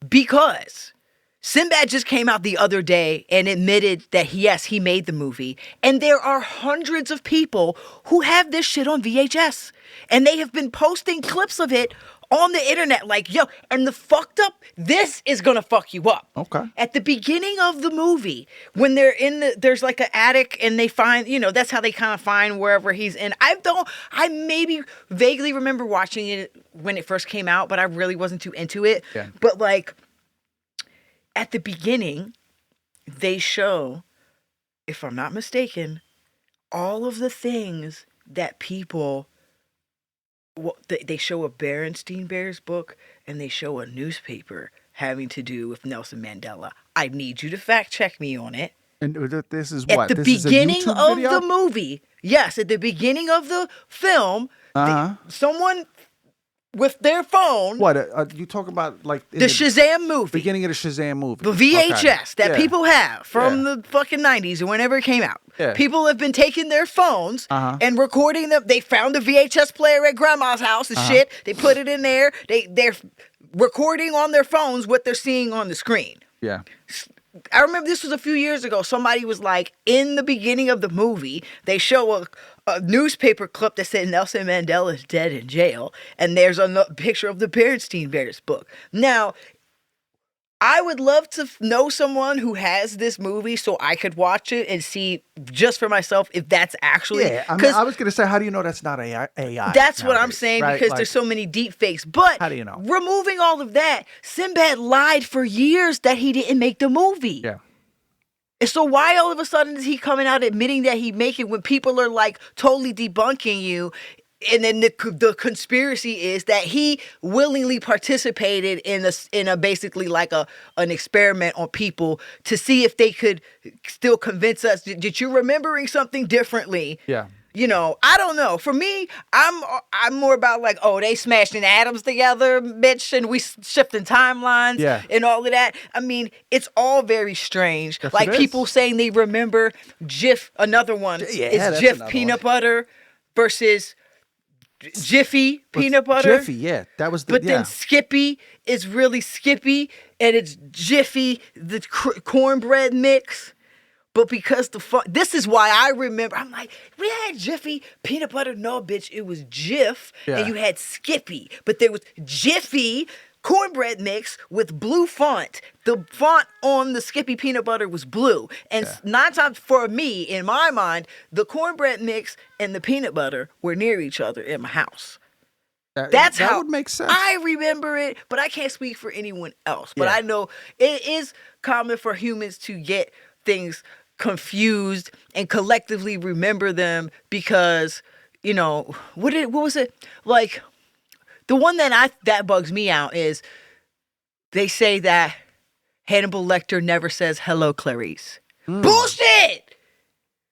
A: Because Sinbad just came out the other day and admitted that, yes, he made the movie. And there are hundreds of people who have this shit on VHS. And they have been posting clips of it on the internet. Like, yo, and the fucked up, this is going to fuck you up.
B: Okay.
A: At the beginning of the movie, when there's like an attic and they find, that's how they kind of find wherever he's in. I maybe vaguely remember watching it when it first came out, but I really wasn't too into it.
B: Yeah.
A: But like, at the beginning, they show, if I'm not mistaken, all of the things that people, they show a Berenstein Bears book and they show a newspaper having to do with Nelson Mandela. I need you to fact check me on it.
B: And this is
A: At
B: what?
A: the
B: This is a
A: beginning
B: YouTube
A: of
B: video?
A: the movie. Yes, at the beginning of the film, someone with their phone.
B: What? You talking about like in
A: the Shazam movie.
B: beginning of the Shazam movie.
A: The VHS
B: Okay.
A: that people have from the fucking 90s or whenever it came out.
B: Yeah.
A: People have been taking their phones and recording them. They found the VHS player at grandma's house and shit. They put it in there. They're recording on their phones what they're seeing on the screen.
B: Yeah.
A: I remember this was a few years ago. Somebody was like, in the beginning of the movie, they show a newspaper clip that said Nelson Mandela is dead in jail. And there's a picture of the Berenstain Bears book. Now, I would love to know someone who has this movie so I could watch it and see just for myself if that's actually...
B: Yeah, I mean, I was going to say, how do you know that's not AI?
A: That's what I'm saying, right? Because there's so many deep fakes. But
B: how do you know?
A: Removing all of that, Sinbad lied for years that he didn't make the movie.
B: Yeah.
A: And so why all of a sudden is he coming out admitting that he make it when people are like totally debunking you? And then the conspiracy is that he willingly participated in a basically like an experiment on people to see if they could still convince us. Did you remembering something differently?
B: Yeah.
A: You know, I don't know. For me, I'm more about like, oh, they smashing atoms together, bitch, and we shifting timelines and all of that. I mean, it's all very strange.
B: Yes,
A: like people saying they remember Jif. Another one is Jif peanut butter versus Jiffy peanut butter.
B: Jiffy, yeah. That was the
A: But then Skippy is really Skippy, and it's Jiffy, the cornbread mix. But because this is why I remember, I'm like, we had Jiffy peanut butter. No, bitch, it was Jif, and you had Skippy. But there was Jiffy cornbread mix with blue font. The font on the Skippy peanut butter was blue. And 9 times for me, in my mind, the cornbread mix and the peanut butter were near each other in my house. That's
B: that
A: how
B: would make sense.
A: I remember it, but I can't speak for anyone else. But I know it is common for humans to get things confused and collectively remember them because, you know, what was it? Like, the one that bugs me out is they say that Hannibal Lecter never says hello, Clarice. Bullshit!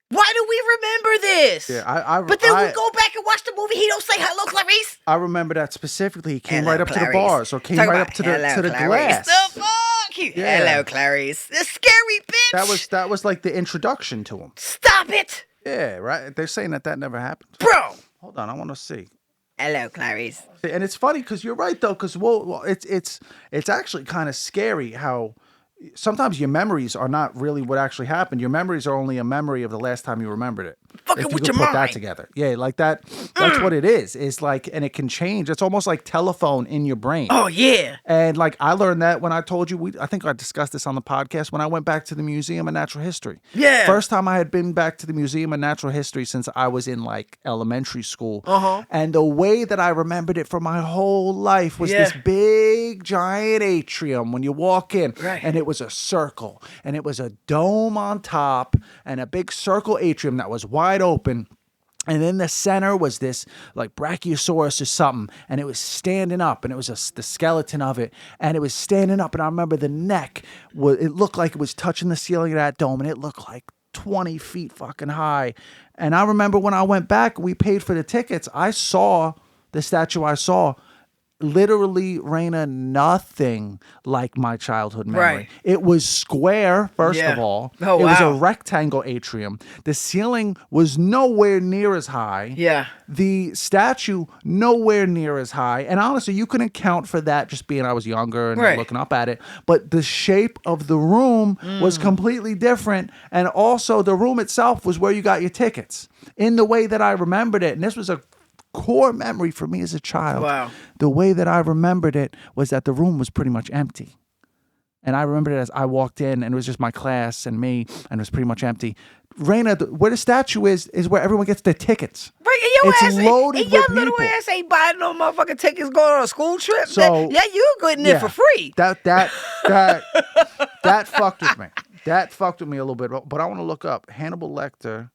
A: Why do we remember this?
B: Yeah,
A: but then we go back and watch the movie. He don't say hello, Clarice.
B: I remember that specifically. He came right up
A: Clarice.
B: to the bars, or came right up to the glass.
A: The fuck you? Yeah. Hello, Clarice. The scary bitch.
B: That was like the introduction to him.
A: Stop it.
B: Yeah, right. They're saying that never happened.
A: Bro.
B: Hold on, I want to see.
A: Hello, Clarice.
B: And it's funny because you're right though, because it's actually kind of scary how sometimes your memories are not really what actually happened. Your memories are only a memory of the last time you remembered it.
A: Fucking
B: if you
A: with
B: could
A: your
B: put
A: mind.
B: that together. Yeah, like that. That's what it is. It's like, and it can change. It's almost like telephone in your brain.
A: Oh, yeah.
B: And like I learned that when I told you, I think I discussed this on the podcast, when I went back to the Museum of Natural History.
A: Yeah.
B: First time I had been back to the Museum of Natural History since I was in like elementary school. And the way that I remembered it for my whole life was this big giant atrium when you walk in.
A: Right.
B: And it was a circle. And it was a dome on top and a big circle atrium that was wide open. And in the center was this like Brachiosaurus or something, and it was standing up, and it was the skeleton of it, and it was standing up, and I remember the neck, it looked like it was touching the ceiling of that dome, and it looked like 20 feet fucking high. And I remember when I went back, we paid for the tickets, I saw the statue I saw, literally, Raina, nothing like my childhood memory.
A: Right.
B: It was square, first of all.
A: Oh,
B: it was a
A: wow.
B: rectangle atrium. The ceiling was nowhere near as high.
A: Yeah.
B: The statue, nowhere near as high. And honestly, you couldn't count for that just being I was younger and looking up at it. But the shape of the room was completely different. And also, the room itself was where you got your tickets in the way that I remembered it. And this was a core memory for me as a child.
A: Wow.
B: The way that I remembered it was that the room was pretty much empty. And I remembered it as I walked in, and it was just my class and me, and it was pretty much empty. Raina, where the statue is where everyone gets their tickets.
A: Right, and
B: It's loaded with
A: your little
B: people.
A: ass ain't buying no motherfucking tickets going on a school trip.
B: So,
A: you getting it for free.
B: That fucked with me. That fucked with me a little bit. But I want to look up Hannibal Lecter.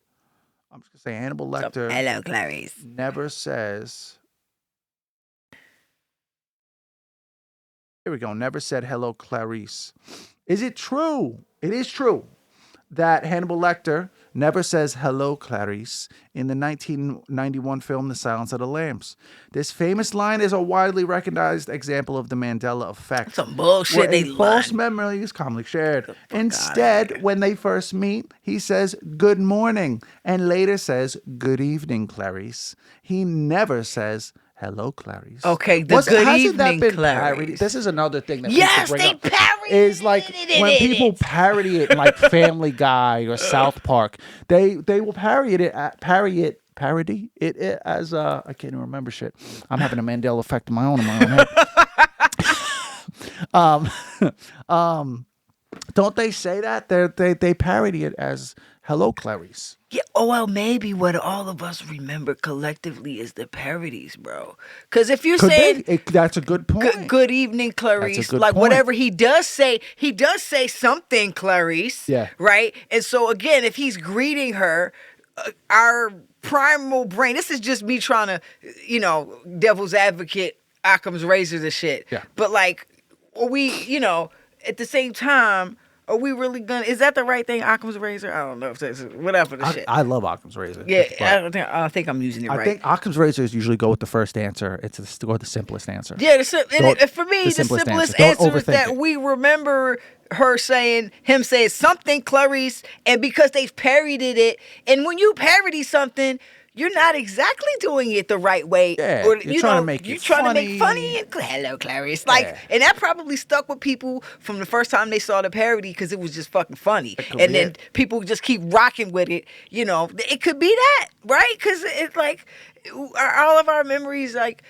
B: I'm just gonna say Hannibal Lecter.
A: Hello, Clarice.
B: Never says. Here we go. Never said hello, Clarice. Is it true? It is true. that Hannibal Lecter never says hello, Clarice, in the 1991 film The Silence of the Lambs. This famous line is a widely recognized example of the Mandela effect,
A: Some bullshit.
B: where
A: They
B: a false
A: lying.
B: memory is commonly shared.
A: Outta
B: Instead,
A: here.
B: when they first meet, he says good morning and later says good evening, Clarice. He never says hello, Clarice.
A: Okay, the good
B: hasn't that
A: evening,
B: been
A: Clarice.
B: parodied? This is another thing that
A: Yes,
B: people bring
A: they
B: up.
A: parodied
B: Is like
A: it.
B: when people parody it in like Family Guy or South Park, they will parody it as I can't even remember shit. I'm having a Mandela effect of my own in my own head. Don't they say that? They parody it as hello, Clarice.
A: Yeah, oh well, maybe what all of us remember collectively is the parodies, bro. Because if you're saying
B: That's a good point.
A: good evening, Clarice,
B: That's a good
A: like
B: point.
A: whatever he does say something, Clarice.
B: Yeah.
A: Right. And so again, if he's greeting her, our primal brain. This is just me trying to, devil's advocate, Occam's razor, the shit.
B: Yeah.
A: But like, are we, at the same time. Are we really gonna? Is that the right thing? Occam's razor? I don't know if that's whatever the shit.
B: I love Occam's razor.
A: Yeah,
B: but
A: I think I'm using it right.
B: I think Occam's razors usually go with the first answer. It's the simplest answer.
A: Yeah, for me, the simplest answer is that we remember him saying something, Clarice, and because they've parodied it, and when you parody something, you're not exactly doing it the right way.
B: Yeah,
A: or,
B: you're trying to make it
A: funny. And hello, Clarice. Like, and that probably stuck with people from the first time they saw the parody because it was just fucking funny. And then people just keep rocking with it. It could be that, right? Because it's like all of our memories, like,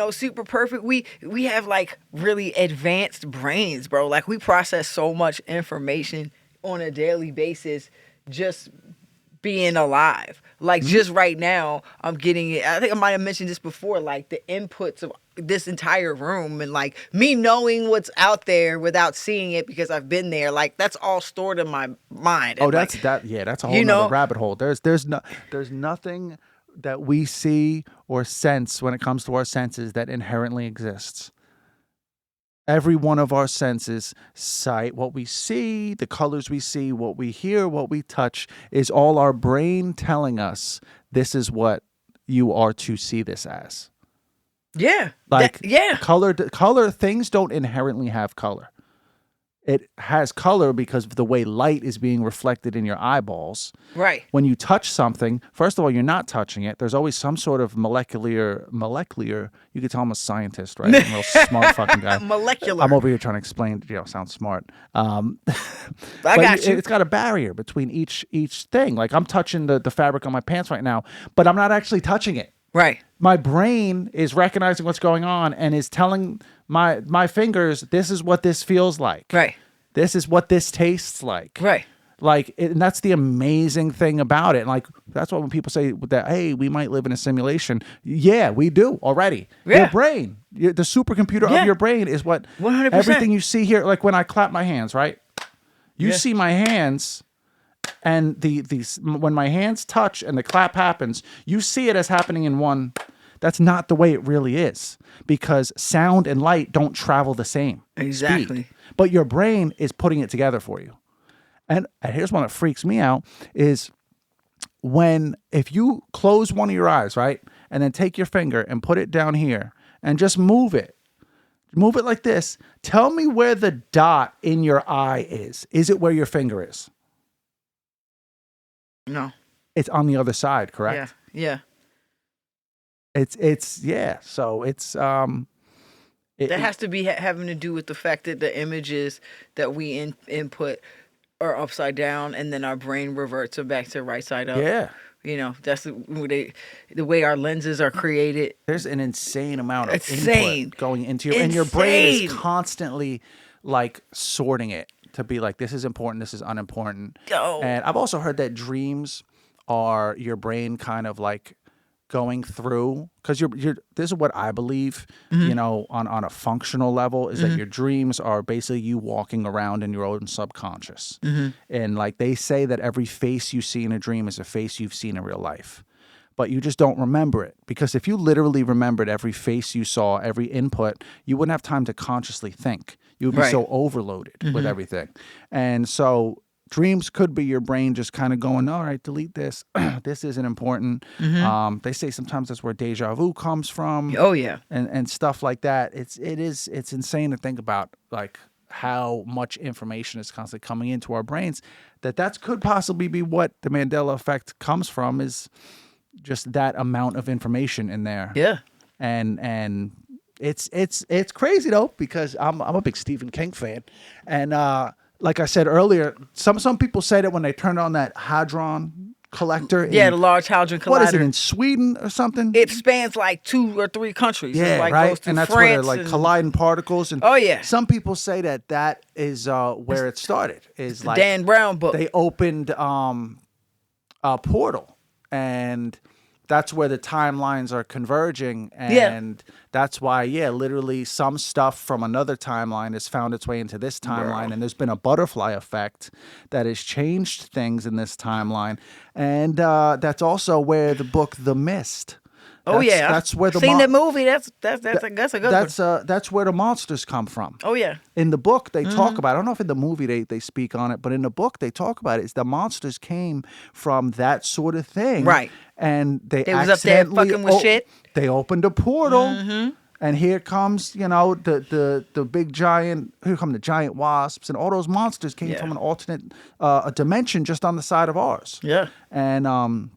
A: super perfect. We have like really advanced brains, bro. Like, we process so much information on a daily basis just being alive. Like, just right now, I'm getting it. I think I might have mentioned this before, like the inputs of this entire room and like me knowing what's out there without seeing it because I've been there. Like, that's all stored in my mind.
B: Oh,
A: and
B: that's
A: like,
B: that. Yeah, that's a whole nother rabbit hole. There's nothing that we see or sense when it comes to our senses that inherently exists. Every one of our senses, sight, what we see, the colors we see, what we hear, what we touch, is all our brain telling us this is what you are to see this as.
A: Yeah.
B: Like,
A: yeah.
B: Color, things don't inherently have color. It has color because of the way light is being reflected in your eyeballs.
A: Right.
B: When you touch something, first of all, you're not touching it. There's always some sort of molecular. You could tell I'm a scientist, right? I'm a real smart fucking guy.
A: Molecular.
B: I'm over here trying to explain, sound smart.
A: I got you.
B: It's got a barrier between each thing. Like, I'm touching the fabric on my pants right now, but I'm not actually touching it.
A: Right.
B: My brain is recognizing what's going on and is telling my fingers, this is what this feels like.
A: Right.
B: This is what this tastes like.
A: Right.
B: Like, and that's the amazing thing about it. And like, that's why when people say that, hey, we might live in a simulation. Yeah, we do already.
A: Yeah.
B: Your brain, the supercomputer of your brain is what
A: 100%.
B: Everything you see here. Like when I clap my hands, right? You see my hands. And when my hands touch and the clap happens, you see it as happening in one. That's not the way it really is, because sound and light don't travel the same
A: Exactly.
B: speed. But your brain is putting it together for you. And here's one that freaks me out is if you close one of your eyes, right, and then take your finger and put it down here and just move it like this. Tell me where the dot in your eye is. Is it where your finger is?
A: No.
B: It's on the other side, correct?
A: Yeah.
B: It's yeah. So it's
A: that has to be having to do with the fact that the images that we input are upside down, and then our brain reverts it back to right side up.
B: Yeah.
A: That's the way our lenses are created.
B: There's an insane amount of input going into and your brain is constantly like sorting it to be like, this is important, this is unimportant. And I've also heard that dreams are your brain kind of like going through, because you're this is what I believe, on a functional level, is that your dreams are basically you walking around in your own subconscious. And like they say that every face you see in a dream is a face you've seen in real life. But you just don't remember it, because if you literally remembered every face you saw, every input, you wouldn't have time to consciously think. You would be so overloaded with everything. And so dreams could be your brain just kind of going, all right, delete this. This isn't important. They say sometimes that's where deja vu comes from.
A: Oh yeah.
B: And stuff like that. It's insane to think about, like, how much information is constantly coming into our brains. That could possibly be what the Mandela effect comes from, is just that amount of information in there.
A: Yeah.
B: And it's crazy though, because I'm a big Stephen King fan, and like I said earlier, some people say that when they turn on that hadron collector,
A: Yeah, the Large Hadron Collider.
B: What is it, in Sweden or something?
A: It spans like 2 or 3 countries.
B: Yeah,
A: it like
B: right.
A: Goes to
B: and that's
A: France
B: where they're like colliding particles. And
A: oh yeah.
B: some people say that is where it started. Is like
A: Dan Brown book.
B: They opened a portal, and that's where the timelines are converging, and that's why, literally some stuff from another timeline has found its way into this timeline, and there's been a butterfly effect that has changed things in this timeline, and that's also where the book The Mist. That's where the
A: seen that movie. That's a good one.
B: That's where the monsters come from.
A: Oh yeah.
B: In the book they talk about it. I don't know if in the movie they speak on it, but in the book they talk about it. It's the monsters came from that sort of thing.
A: Right.
B: And they
A: was up there fucking with shit.
B: They opened a portal. And here comes, the big giant, here come the giant wasps, and all those monsters came from an alternate a dimension just on the side of ours.
A: Yeah.
B: And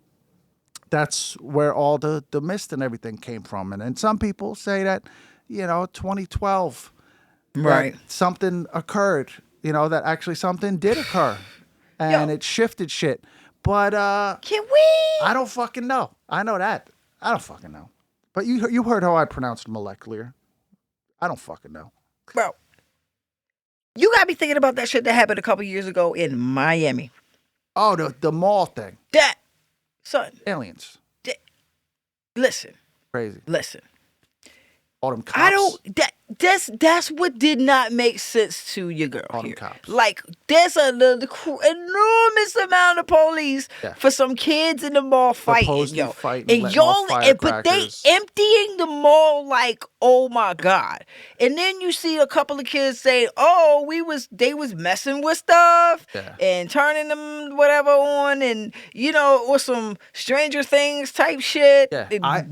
B: that's where all the mist and everything came from. And some people say that, 2012,
A: right,
B: that something occurred, that actually something did occur, and it shifted shit. But
A: can we?
B: I don't fucking know. I know that. I don't fucking know. But you heard how I pronounced molecular. I don't fucking know.
A: Bro, you got me thinking about that shit that happened a couple years ago in Miami.
B: Oh, the mall thing.
A: That, son.
B: Aliens.
A: Listen.
B: Crazy.
A: Listen.
B: All them cops.
A: I don't. That's what did not make sense to your girl
B: All
A: here.
B: them cops.
A: Like, there's enormous amount of police for some kids in the mall fighting,
B: fighting,
A: and y'all, but they emptying the mall like, oh my god. And then you see a couple of kids say, oh, they was messing with stuff and turning them whatever on, and or some Stranger Things type shit.
B: Yeah.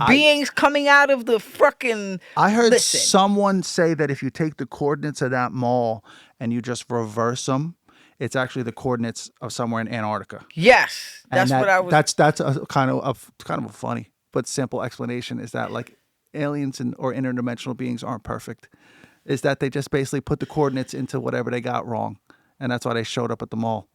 A: Beings coming out of the fucking.
B: I heard someone say that if you take the coordinates of that mall and you just reverse them, it's actually the coordinates of somewhere in Antarctica.
A: Yes, that's what I was.
B: That's a kind of a funny but simple explanation. Is that like aliens or interdimensional beings aren't perfect? Is that they just basically put the coordinates into whatever they got wrong, and that's why they showed up at the mall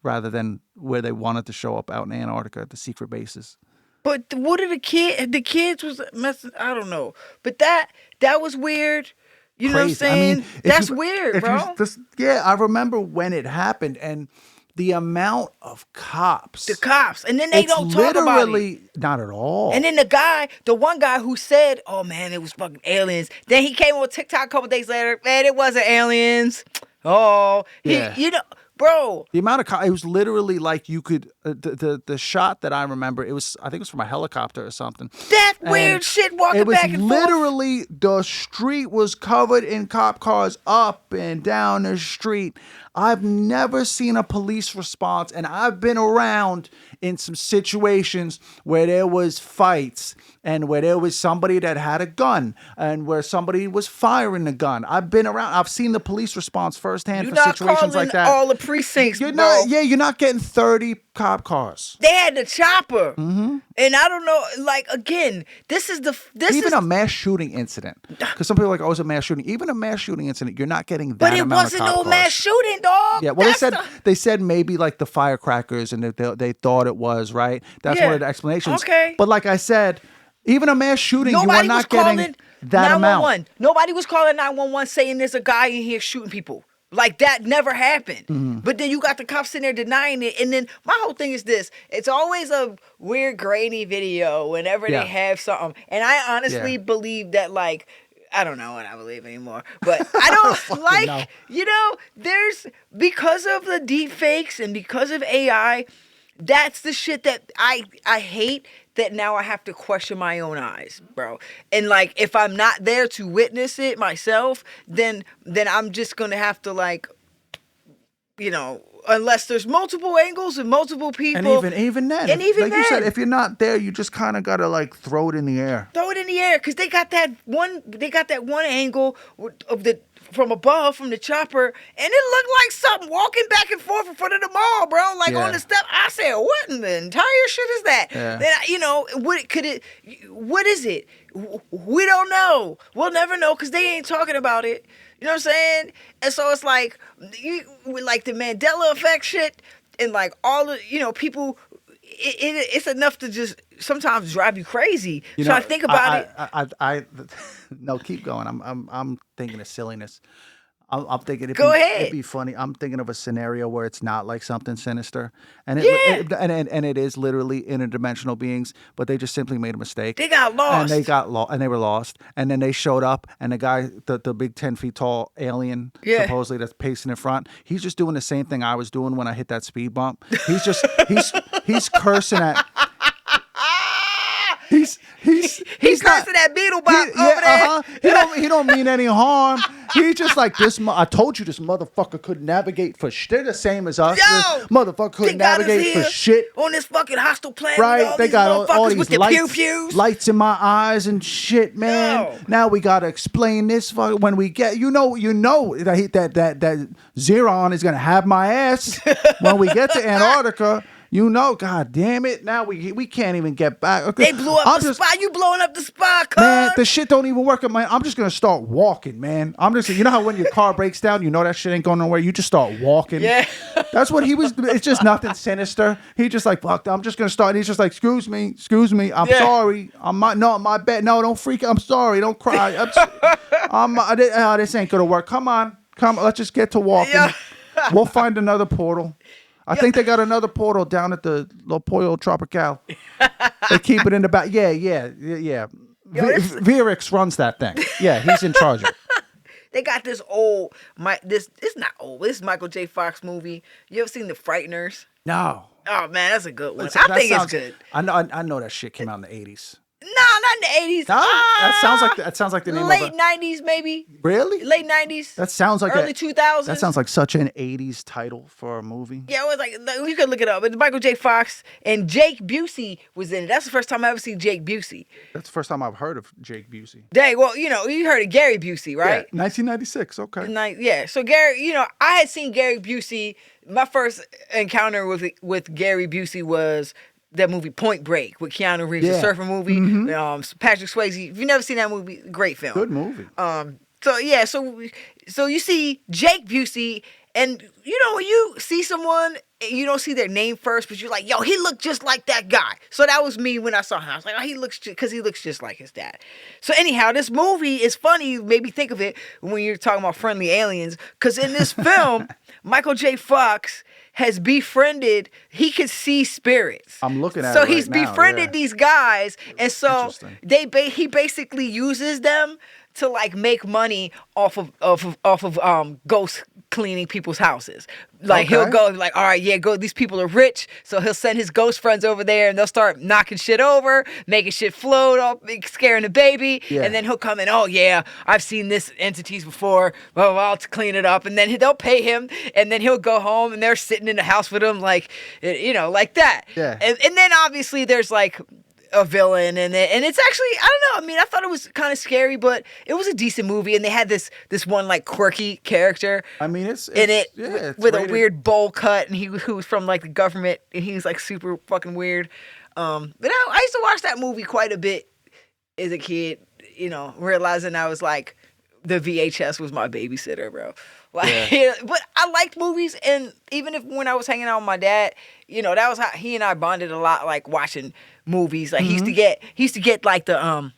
B: rather than where they wanted to show up out in Antarctica at the secret bases.
A: But what are the kids? The kids was messing. I don't know. But that was weird. You know what I'm saying? I mean, that's weird, bro.
B: I remember when it happened, and the amount of cops.
A: The cops. And then they don't talk about it.
B: Not at all.
A: And then the one guy who said, oh man, it was fucking aliens. Then he came on TikTok a couple days later, man, it wasn't aliens. Oh, bro.
B: The amount of cops, it was literally like you could, the shot that I remember, I think it was from a helicopter or something.
A: That weird shit walking back and forth.
B: It was literally, the street was covered in cop cars up and down the street. I've never seen a police response, and I've been around in some situations where there was fights and where there was somebody that had a gun and where somebody was firing a gun. I've been around. I've seen the police response firsthand for situations like that.
A: All the precincts,
B: you're not getting 30 cop cars.
A: They had the chopper, and I don't know. Like, again, even a
B: mass shooting incident. Because some people are like, oh, it's a mass shooting. Even a mass shooting incident, you're not getting that. But it wasn't no mass
A: shooting, dog.
B: Yeah, well, they said maybe like the firecrackers, and they thought it was, right. That's one of the explanations.
A: Okay,
B: but like I said, even a mass shooting, you are not getting that amount.
A: Nobody was calling 911 saying there's a guy in here shooting people. Like, that never happened. But then you got the cops in there denying it. And then my whole thing is this. It's always a weird, grainy video whenever they have something. And I honestly believe that, like, I don't know what I believe anymore. But I don't there's, because of the deep fakes and because of AI, that's the shit that I hate, that now I have to question my own eyes, bro. And like, if I'm not there to witness it myself, then I'm just gonna have to, like, unless there's multiple angles and multiple people.
B: And even then,
A: Even
B: you said,
A: then.
B: if you're not there, you just kind of gotta like throw it in the air.
A: Throw it in the air, because they got that one. They got that one angle of the from above, from the chopper, and it looked like something walking back and forth in front of the mall, bro. Like
B: Yeah.
A: on the step. I said, "What in the entire shit is that?"
B: Yeah.
A: Then what could it? What is it? We don't know. We'll never know because they ain't talking about it. You know what I'm saying? And so it's like like the Mandela effect shit, and like all the people. It's enough to just sometimes drive you crazy. So I think about it.
B: I no, keep going. I'm thinking of silliness. I'm thinking
A: Go ahead.
B: it'd be funny. I'm thinking of a scenario where it's not like something sinister, and and it is literally interdimensional beings, but they just simply made a mistake.
A: They got lost.
B: And they were lost, and then they showed up, and the guy, the big 10 feet tall alien, supposedly that's pacing in front, he's just doing the same thing I was doing when I hit that speed bump. He's just he's cursing at. He's
A: cursing that beetle bop over there.
B: He don't mean any harm. He just like this. I told you this motherfucker couldn't navigate for shit. They're the same as us.
A: Yo,
B: this motherfucker couldn't navigate for shit.
A: On this fucking hostile planet.
B: Right? They got all these
A: with the pew-pews.
B: lights in my eyes and shit, man.
A: Yo.
B: Now we gotta explain this when we get. You know that Xeron is gonna have my ass when we get to Antarctica. God damn it! Now we can't even get back.
A: They blew up the spot. You blowing up the spot, cuz.
B: Man, the shit don't even work. I'm just gonna start walking, man. I'm just, how when your car breaks down, that shit ain't going nowhere. You just start walking.
A: Yeah.
B: That's what he was. It's just nothing sinister. He just like, fuck. I'm just gonna start. And he's just like, excuse me. I'm sorry. My bad. No, don't freak. I'm sorry. Don't cry. This ain't gonna work. Come on. Let's just get to walking.
A: Yeah.
B: We'll find another portal. I think they got another portal down at the La Pollo Tropical. They keep it in the back. Yeah. Virix runs that thing. Yeah, he's in charge of it.
A: They got this it's not old. This is Michael J. Fox movie. You ever seen The Frighteners?
B: No.
A: Oh man, that's a good one. I think it's good.
B: I know that shit came out in the 80s.
A: No, not in the 80s.
B: No, that sounds like the name
A: late
B: of
A: 90s maybe.
B: Really?
A: Late 90s.
B: That sounds like
A: early 2000s.
B: That sounds like such an 80s title for a movie.
A: Yeah, it was like, you could look it up. It's Michael J. Fox and Jake Busey was in it. That's the first time I ever seen Jake Busey.
B: That's the first time I've heard of Jake Busey.
A: Dang, well, you heard of Gary Busey, right?
B: Yeah, 1996, okay.
A: Yeah, so Gary, I had seen Gary Busey. My first encounter with Gary Busey was that movie Point Break with Keanu Reeves, the surfer movie. Mm-hmm. Patrick Swayze. If you've never seen that movie, great film.
B: Good movie.
A: So you see Jake Busey, and when you see someone, you don't see their name first, but you're like, yo, he looked just like that guy. So that was me when I saw him. I was like, oh, he looks just like his dad. So anyhow, this movie is funny. You made me think of it when you're talking about friendly aliens, because in this film, Michael J. Fox has befriended, he could see spirits.
B: I'm looking at it
A: So
B: right
A: he's
B: now,
A: befriended these guys, and so
B: Interesting.
A: he basically uses them to like make money off of ghost cleaning people's houses. Like he'll go like, all right, yeah, go. These people are rich, so he'll send his ghost friends over there, and they'll start knocking shit over, making shit float, scaring the baby, and then he'll come in. Oh yeah, I've seen this entities before. Well, I'll clean it up, and then they'll pay him, and then he'll go home, and they're sitting in the house with him, like like that.
B: Yeah.
A: And then obviously there's like a villain and it's actually, I don't know, I mean, I thought it was kind of scary, but it was a decent movie, and they had this one like quirky character.
B: I mean, it's
A: in it with
B: rated.
A: a weird bowl cut, and who was from like the government, and he was like super fucking weird. But I used to watch that movie quite a bit as a kid, realizing I was like, the VHS was my babysitter, bro. Like, but I liked movies, and even when I was hanging out with my dad, that was how he and I bonded a lot, like watching movies. Like he used to get like the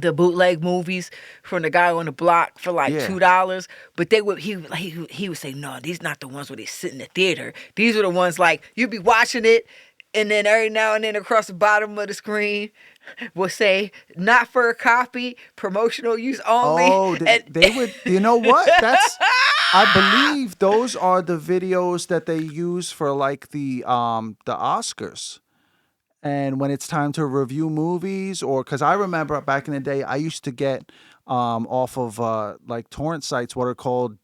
A: bootleg movies from the guy on the block for like $2, but he would say, no, these not the ones where they sit in the theater. These are the ones like you'd be watching it, and then every now and then across the bottom of the screen will say, not for a copy, promotional use only.
B: Oh, they would, you know what? I believe those are the videos that they use for like the Oscars. And when it's time to review movies, or because I remember back in the day, I used to get off of like torrent sites what are called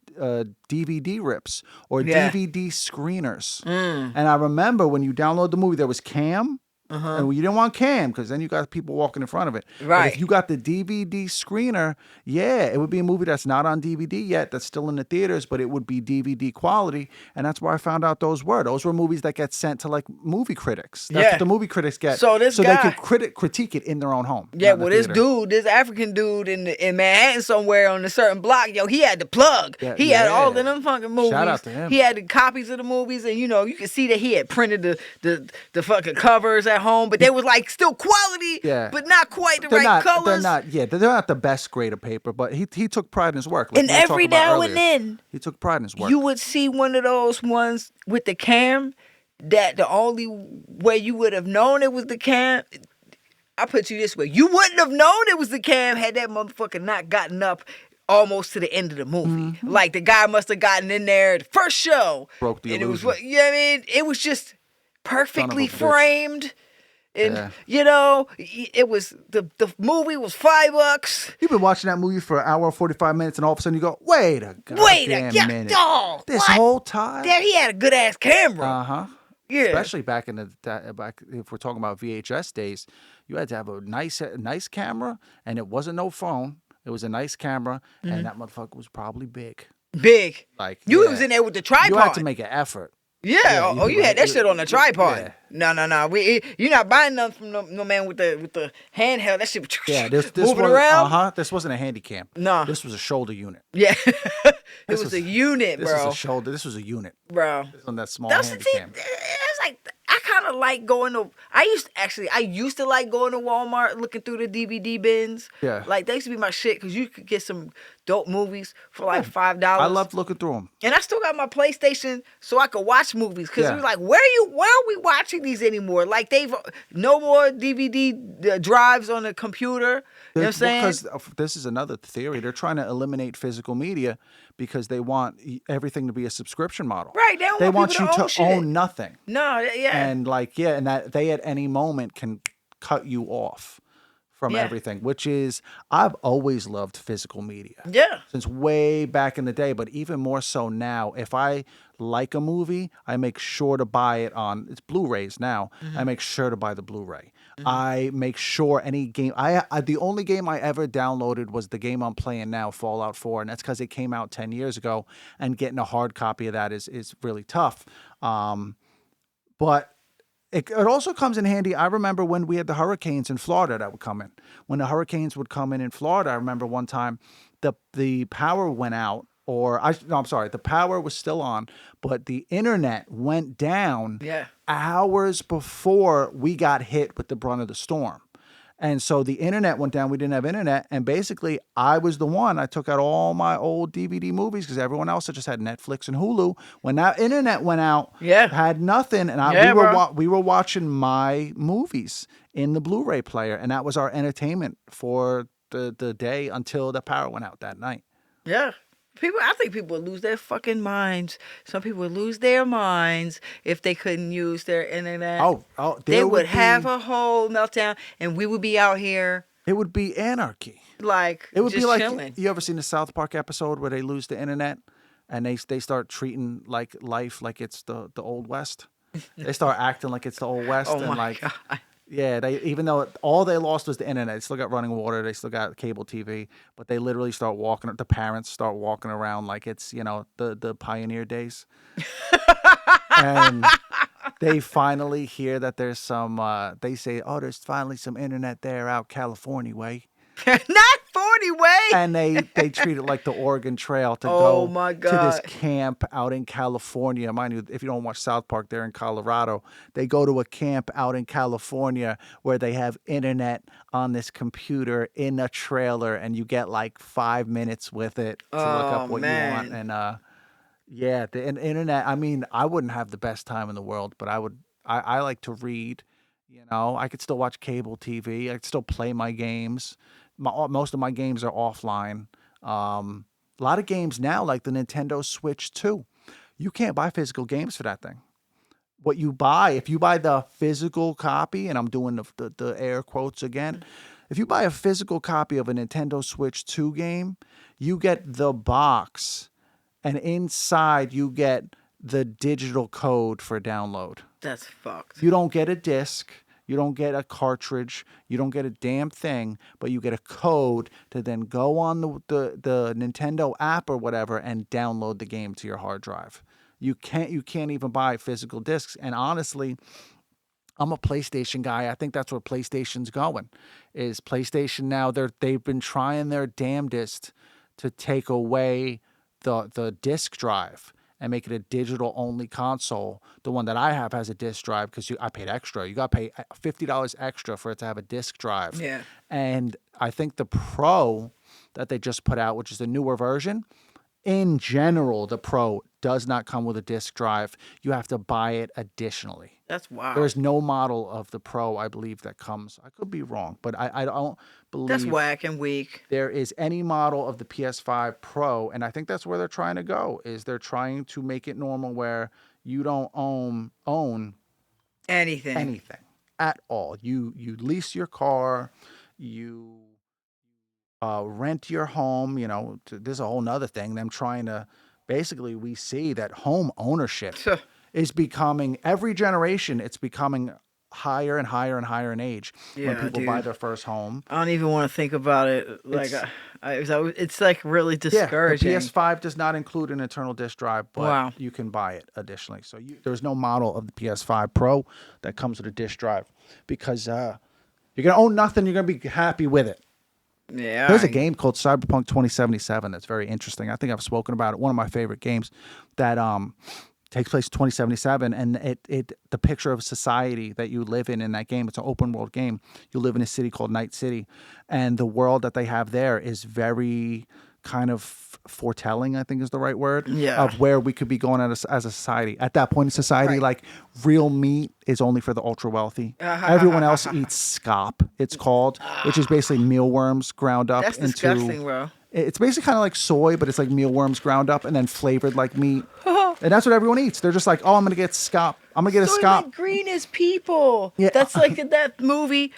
B: DVD rips or
A: Yeah.
B: DVD screeners. And I remember when you download the movie, there was cam. And you didn't want cam because then you got people walking in front of it. But
A: Right.
B: if you got the DVD screener, yeah, it would be a movie that's not on DVD yet, that's still in the theaters, but it would be DVD quality. And that's where I found out those were. Those were movies that get sent to like movie critics. That's what the movie critics get.
A: So this
B: they
A: guy-
B: could critique it in their own home.
A: Yeah,
B: not in the
A: well, this
B: theater.
A: dude, this African dude in Manhattan somewhere on a certain block, yo, he had the plug.
B: Yeah,
A: he had all of
B: yeah.
A: them fucking movies.
B: Shout out to him.
A: He had the copies of the movies, and you could see that he had printed the fucking covers at home, but they was like still quality, but not quite the right colors.
B: They're not the best grade of paper, but he took pride in his work. Like
A: and every now and then,
B: he took pride in his work.
A: You would see one of those ones with the cam that the only way you would have known it was the cam. I put you this way: you wouldn't have known it was the cam had that motherfucker not gotten up almost to the end of the movie. Like the guy must have gotten in there the first show,
B: broke the
A: and
B: illusion.
A: it was I mean, it was just perfectly framed. And it was the movie was $5.
B: You've been watching that movie for an hour and 45 minutes, and all of a sudden you go, wait a minute.
A: Dog,
B: this
A: what?
B: whole time?
A: Yeah, he had a good ass camera.
B: Yeah. Especially back in if we're talking about VHS days, you had to have a nice camera, and it wasn't no phone. It was a nice camera, and that motherfucker was probably big.
A: Big.
B: Like
A: you was in there with the tripod.
B: You had to make an effort.
A: Yeah. You had that shit on the tripod.
B: Yeah.
A: No. You're not buying nothing from no man with the handheld. That shit.
B: Yeah. This
A: moving
B: was,
A: around.
B: This wasn't a handy cam.
A: No.
B: This was a shoulder unit.
A: Yeah. It was a unit, bro.
B: This was a shoulder. This was a unit,
A: bro.
B: This on that small handy cam.
A: It's like I kind of like going to. I used to like going to Walmart looking through the DVD bins.
B: Yeah.
A: Like they used to be my shit because you could get some dope movies for like $5.
B: I loved looking through them.
A: And I still got my PlayStation so I could watch movies because it was like, where are we watching these anymore? Like they've no more DVD drives on the computer. You know what I'm saying?
B: Because this is another theory. They're trying to eliminate physical media because they want everything to be a subscription model.
A: Right.
B: They want
A: people
B: you to own
A: shit.
B: nothing.
A: No. Yeah.
B: And and that they at any moment can cut you off from everything, which is, I've always loved physical media.
A: Yeah.
B: Since way back in the day, but even more so now. If I like a movie, I make sure to buy it on, it's Blu-rays now. I make sure to buy the Blu-ray. I make sure any game, the only game I ever downloaded was the game I'm playing now, Fallout 4, and that's because it came out 10 years ago, and getting a hard copy of that is really tough. But it also comes in handy. I remember when we had the hurricanes in Florida that would come in. When the hurricanes would come in Florida, I remember one time the power went out, the power was still on, but the internet went down hours before we got hit with the brunt of the storm. And so the internet went down. We didn't have internet. And basically, I was the one. I took out all my old DVD movies because everyone else just had Netflix and Hulu. When that internet went out, had nothing. And we were watching my movies in the Blu-ray player. And that was our entertainment for the day until the power went out that night.
A: Yeah. I think people would lose their fucking minds. Some people would lose their minds if they couldn't use their internet. They would have a whole meltdown, and we would be out here.
B: It would be anarchy.
A: Like,
B: it would
A: just
B: be like
A: chilling.
B: You ever seen the South Park episode where they lose the internet and they start treating like life like it's the Old West? They start acting like it's the Old West.
A: Oh my God.
B: Yeah, even though all they lost was the internet, they still got running water, they still got cable TV, but they literally start walking. The parents start walking around like it's the pioneer days, and they finally hear that there's some. They say, "Oh, there's finally some internet there out California way."
A: Not 40 way.
B: And they treat it like the Oregon Trail to
A: oh
B: go
A: my God.
B: to this camp out in California. Mind you, if you don't watch South Park, they're in Colorado. They go to a camp out in California where they have internet on this computer in a trailer, and you get like 5 minutes with it to look up what you want. And the internet. I mean, I wouldn't have the best time in the world, but I would. I like to read. I could still watch cable TV. I could still play my games. Most of my games are offline. A lot of games now, like the Nintendo Switch 2, you can't buy physical games for that thing. What you buy, if you buy the physical copy, and I'm doing the air quotes again, if you buy a physical copy of a Nintendo Switch 2 game, you get the box and inside you get the digital code for download.
A: That's fucked.
B: You don't get a disc. You don't get a cartridge. You don't get a damn thing, but you get a code to then go on the Nintendo app or whatever and download the game to your hard drive. You can't even buy physical discs. And honestly, I'm a PlayStation guy. I think that's where PlayStation's going. Is PlayStation now they've been trying their damnedest to take away the disc drive and make it a digital only console. The one that I have has a disc drive because I paid extra. You got to pay $50 extra for it to have a disc drive.
A: Yeah.
B: And I think the Pro that they just put out, which is the newer version, in general, the Pro does not come with a disc drive. You have to buy it additionally.
A: That's wild.
B: There's no model of the Pro, I believe, that comes. I could be wrong, but I don't believe
A: That's whack and weak.
B: there is any model of the PS5 Pro, and I think that's where they're trying to go. Is they're trying to make it normal where you don't own
A: anything
B: at all. You lease your car, you rent your home. You know, there's a whole nother thing. Them trying to basically, we see that home ownership is becoming, every generation, it's becoming higher and higher and higher in age when people buy their first home.
A: I don't even want to think about it. Like, it's like really discouraging.
B: Yeah, the PS5 does not include an internal disk drive, but you can buy it additionally. So there's no model of the PS5 Pro that comes with a disk drive because you're going to own nothing. You're going to be happy with it.
A: Yeah.
B: There's a game called Cyberpunk 2077 that's very interesting. I think I've spoken about it. One of my favorite games that takes place in 2077, and the picture of society that you live in that game. It's an open world game. You live in a city called Night City, and the world that they have there is very kind of foretelling, I think is the right word, of where we could be going as a society. At that point in society, like real meat is only for the ultra wealthy. Everyone else eats scop, it's called, which is basically mealworms ground up into. That's
A: disgusting, bro.
B: It's basically kind of like soy, but it's like mealworms ground up and then flavored like meat. And that's what everyone eats. They're just like, oh, I'm going to get scop. I'm going to get a scop.
A: Like green is people.
B: Yeah.
A: That's like that movie.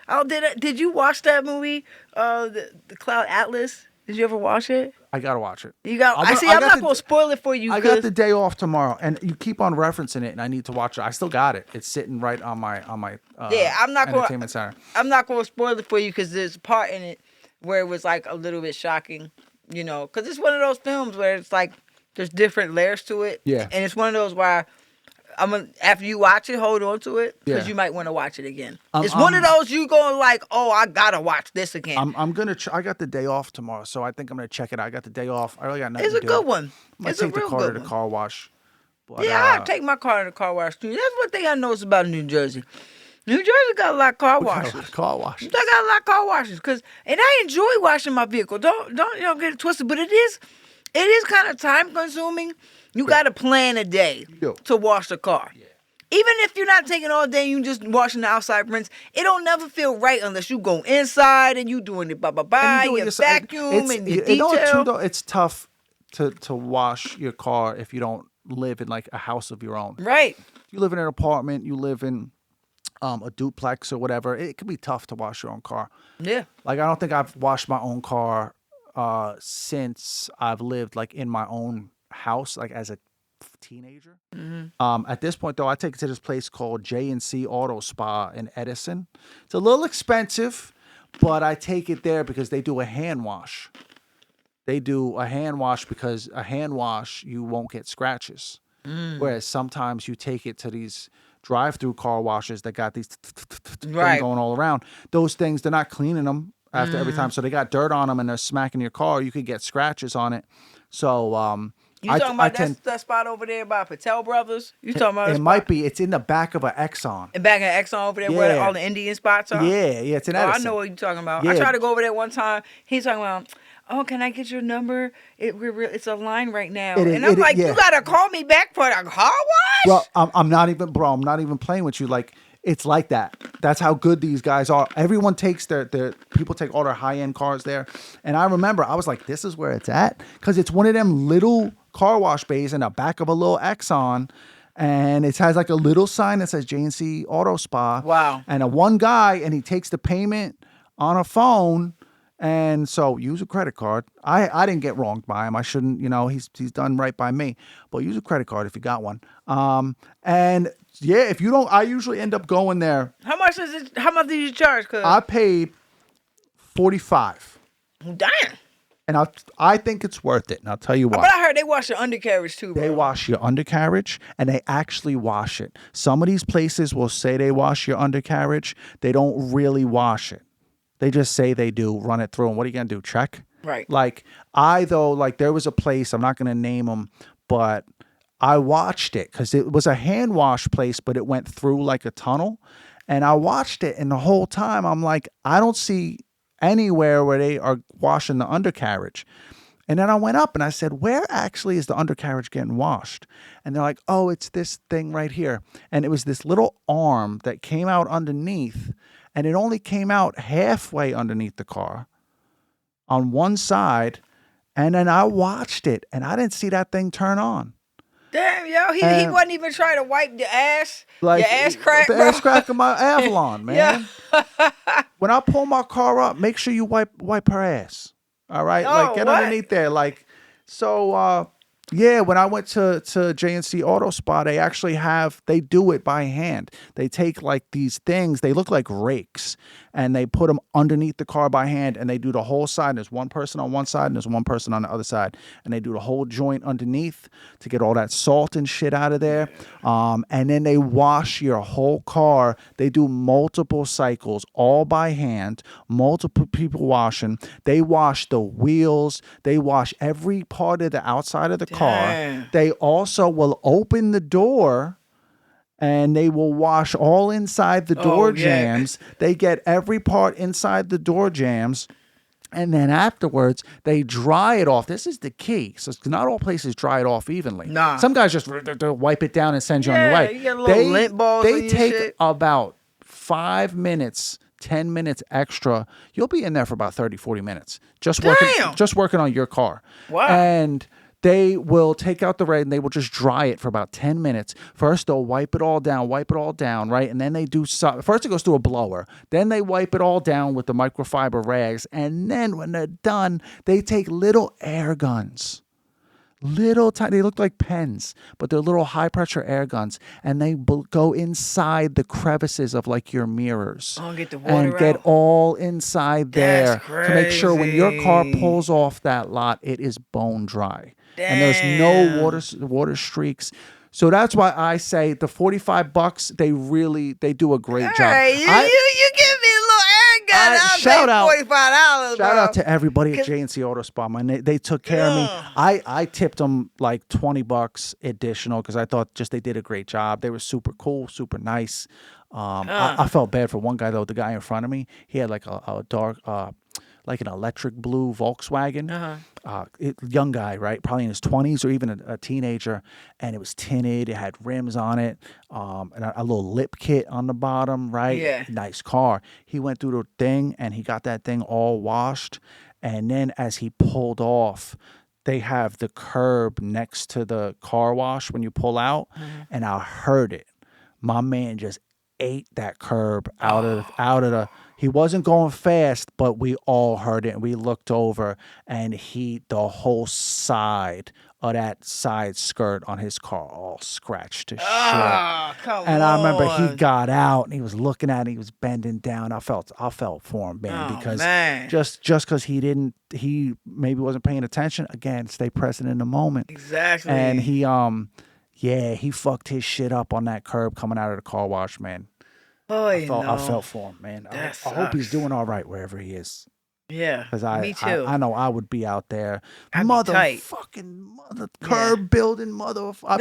A: Did you watch that movie, the Cloud Atlas? Did you ever watch it?
B: I got to watch it.
A: I'm not going to spoil it for you.
B: I got the day off tomorrow, and you keep on referencing it, and I need to watch it. I still got it. It's sitting right on my entertainment center.
A: I'm not going to spoil it for you because there's a part in it where it was like a little bit shocking, you know, because it's one of those films where it's like there's different layers to it.
B: Yeah.
A: And it's one of those where after you watch it, hold on to it because you might want to watch it again. It's one of those you going like, oh, I gotta watch this again.
B: I'm gonna. I got the day off tomorrow, so I think I'm gonna check it out. I got the day off. I really got nothing.
A: It's a good one.
B: I might take the car to the car wash.
A: But, I take my car to the car wash too. That's one thing I noticed about New Jersey. New Jersey got a lot of car washes. They got a lot of car washes and I enjoy washing my vehicle. Don't get it twisted, but it is kind of time consuming. You got to plan a day to wash the car. Yeah. Even if you're not taking all day, you just washing the outside rinse. It don't never feel right unless you go inside and you doing it you vacuum and you detail.
B: It's tough to wash your car if you don't live in like a house of your own.
A: Right.
B: You live in an apartment. You live in a duplex or whatever. It can be tough to wash your own car. Yeah. Like I don't think I've washed my own car since I've lived like in my own house, like as a teenager. Mm-hmm. At this point, though, I take it to this place called J&C Auto Spa in Edison. It's a little expensive, but I take it there because they do a hand wash. They do a hand wash because a hand wash, you won't get scratches. Whereas sometimes you take it to these drive-through car washes that got these things going all around. Those things, they're not cleaning them after every time. So they got dirt on them and they're smacking your car. You could get scratches on it. So
A: you talking about that spot over there by Patel Brothers? You talking about
B: it? Might be. It's in the back of an Exxon.
A: In back of an Exxon over there where all the Indian spots are?
B: Yeah, it's in Edison.
A: I know what you're talking about. Yeah. I tried to go over there one time. He's talking about, oh, can I get your number? It's a line right now. And I'm like, you got to call me back for the car wash?
B: Well, I'm not even playing with you. Like, it's like that. That's how good these guys are. Everyone takes people take all their high-end cars there. And I remember, I was like, this is where it's at? Because it's one of them little car wash bays in the back of a little Exxon. And it has like a little sign that says J&C Auto Spa.
A: Wow.
B: And one guy, and he takes the payment on a phone. And so use a credit card. I didn't get wronged by him. I shouldn't, he's done right by me. But use a credit card if you got one. And yeah, if you don't, I usually end up going there.
A: How much is it? How much did you charge?
B: I paid 45.
A: Damn.
B: And I think it's worth it. And I'll tell you why.
A: But I heard they wash your undercarriage too, bro.
B: They wash your undercarriage, and they actually wash it. Some of these places will say they wash your undercarriage. They don't really wash it. They just say they do, run it through. And what are you going to do? Check?
A: Right.
B: Like, there was a place, I'm not going to name them, but I watched it because it was a hand wash place, but it went through like a tunnel. And I watched it, and the whole time I'm like, I don't see anywhere where they are washing the undercarriage. And then I went up and I said, where actually is the undercarriage getting washed? And they're like, oh, it's this thing right here. And it was this little arm that came out underneath, and it only came out halfway underneath the car on one side. And then I watched it, and I didn't see that thing turn on.
A: Damn, yo, he wasn't even trying to wipe your ass, your ass crack,
B: the
A: bro.
B: ass crack of my Avalon, man.
A: Yeah.
B: When I pull my car up, make sure you wipe her ass. All right,
A: Oh,
B: get
A: what?
B: underneath there, so. Yeah, when I went to JNC Auto Spa, they do it by hand. They take like these things, they look like rakes, and they put them underneath the car by hand, and they do the whole side. There's one person on one side, and there's one person on the other side, and they do the whole joint underneath to get all that salt and shit out of there. And then they wash your whole car. They do multiple cycles, all by hand, multiple people washing. They wash the wheels. They wash every part of the outside of the car. They also will open the door, and they will wash all inside the door jambs. They get every part inside the door jambs, and then afterwards they dry it off. This is the key. So not all places dry it off evenly.
A: Nah.
B: Some guys just wipe it down and send you on your way.
A: You get a little lint balls on
B: They
A: your
B: take
A: shit.
B: about 5 minutes, 10 minutes extra. You'll be in there for about 30, 40 minutes. Just working on your car.
A: Wow.
B: And they will take out the red, and they will just dry it for about 10 minutes. First, they'll wipe it all down, right? And then they do first it goes through a blower. Then they wipe it all down with the microfiber rags. And then when they're done, they take little air guns. Little tiny, they look like pens, but they're little high pressure air guns, and they go inside the crevices of like your mirrors
A: Get the water
B: and get
A: out.
B: all inside there
A: That's
B: to make sure when your car
A: crazy.
B: pulls off that lot, it is bone dry. And there's no water streaks. So that's why I say the $45, they do a great job.
A: Hey, you give me a little air gun. I'll
B: shout
A: pay
B: out-
A: $45,
B: Shout
A: bro.
B: out to everybody at JNC Auto Spa, man. They took care of me. I tipped them like $20 additional because I thought they did a great job. They were super cool, super nice. I felt bad for one guy though. The guy in front of me, he had like a dark, like an electric blue Volkswagen. Young guy, right? Probably in his 20s or even a teenager. And it was tinted. It had rims on it, and a little lip kit on the bottom, right?
A: Yeah.
B: Nice car. He went through the thing, and he got that thing all washed. And then as he pulled off, they have the curb next to the car wash when you pull out, and I heard it. My man just ate that curb out of the. He wasn't going fast, but we all heard it, and we looked over, and the whole side of that side skirt on his car all scratched to shit.
A: Come
B: And I remember he
A: on.
B: got out, and he was looking at it, he was bending down. I felt for him, man, because
A: man.
B: just because he maybe wasn't paying attention. Again, stay present in the moment.
A: Exactly.
B: And he fucked his shit up on that curb coming out of the car wash, man.
A: Boy,
B: I felt for him, man. I hope he's doing all right wherever he is.
A: Yeah,
B: Because
A: me too.
B: I know I would be out there.
A: I'd be tight.
B: Curb building motherfucker.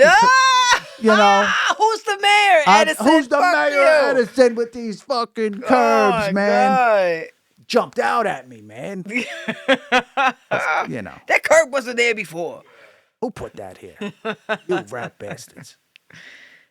A: You know, who's the mayor? Edison.
B: Who's the
A: Fuck
B: mayor
A: you.
B: of Edison with these fucking curbs,
A: Oh,
B: man?
A: God.
B: Jumped out at me, man. You know.
A: That curb wasn't there before.
B: Who put that here? You rat bastards.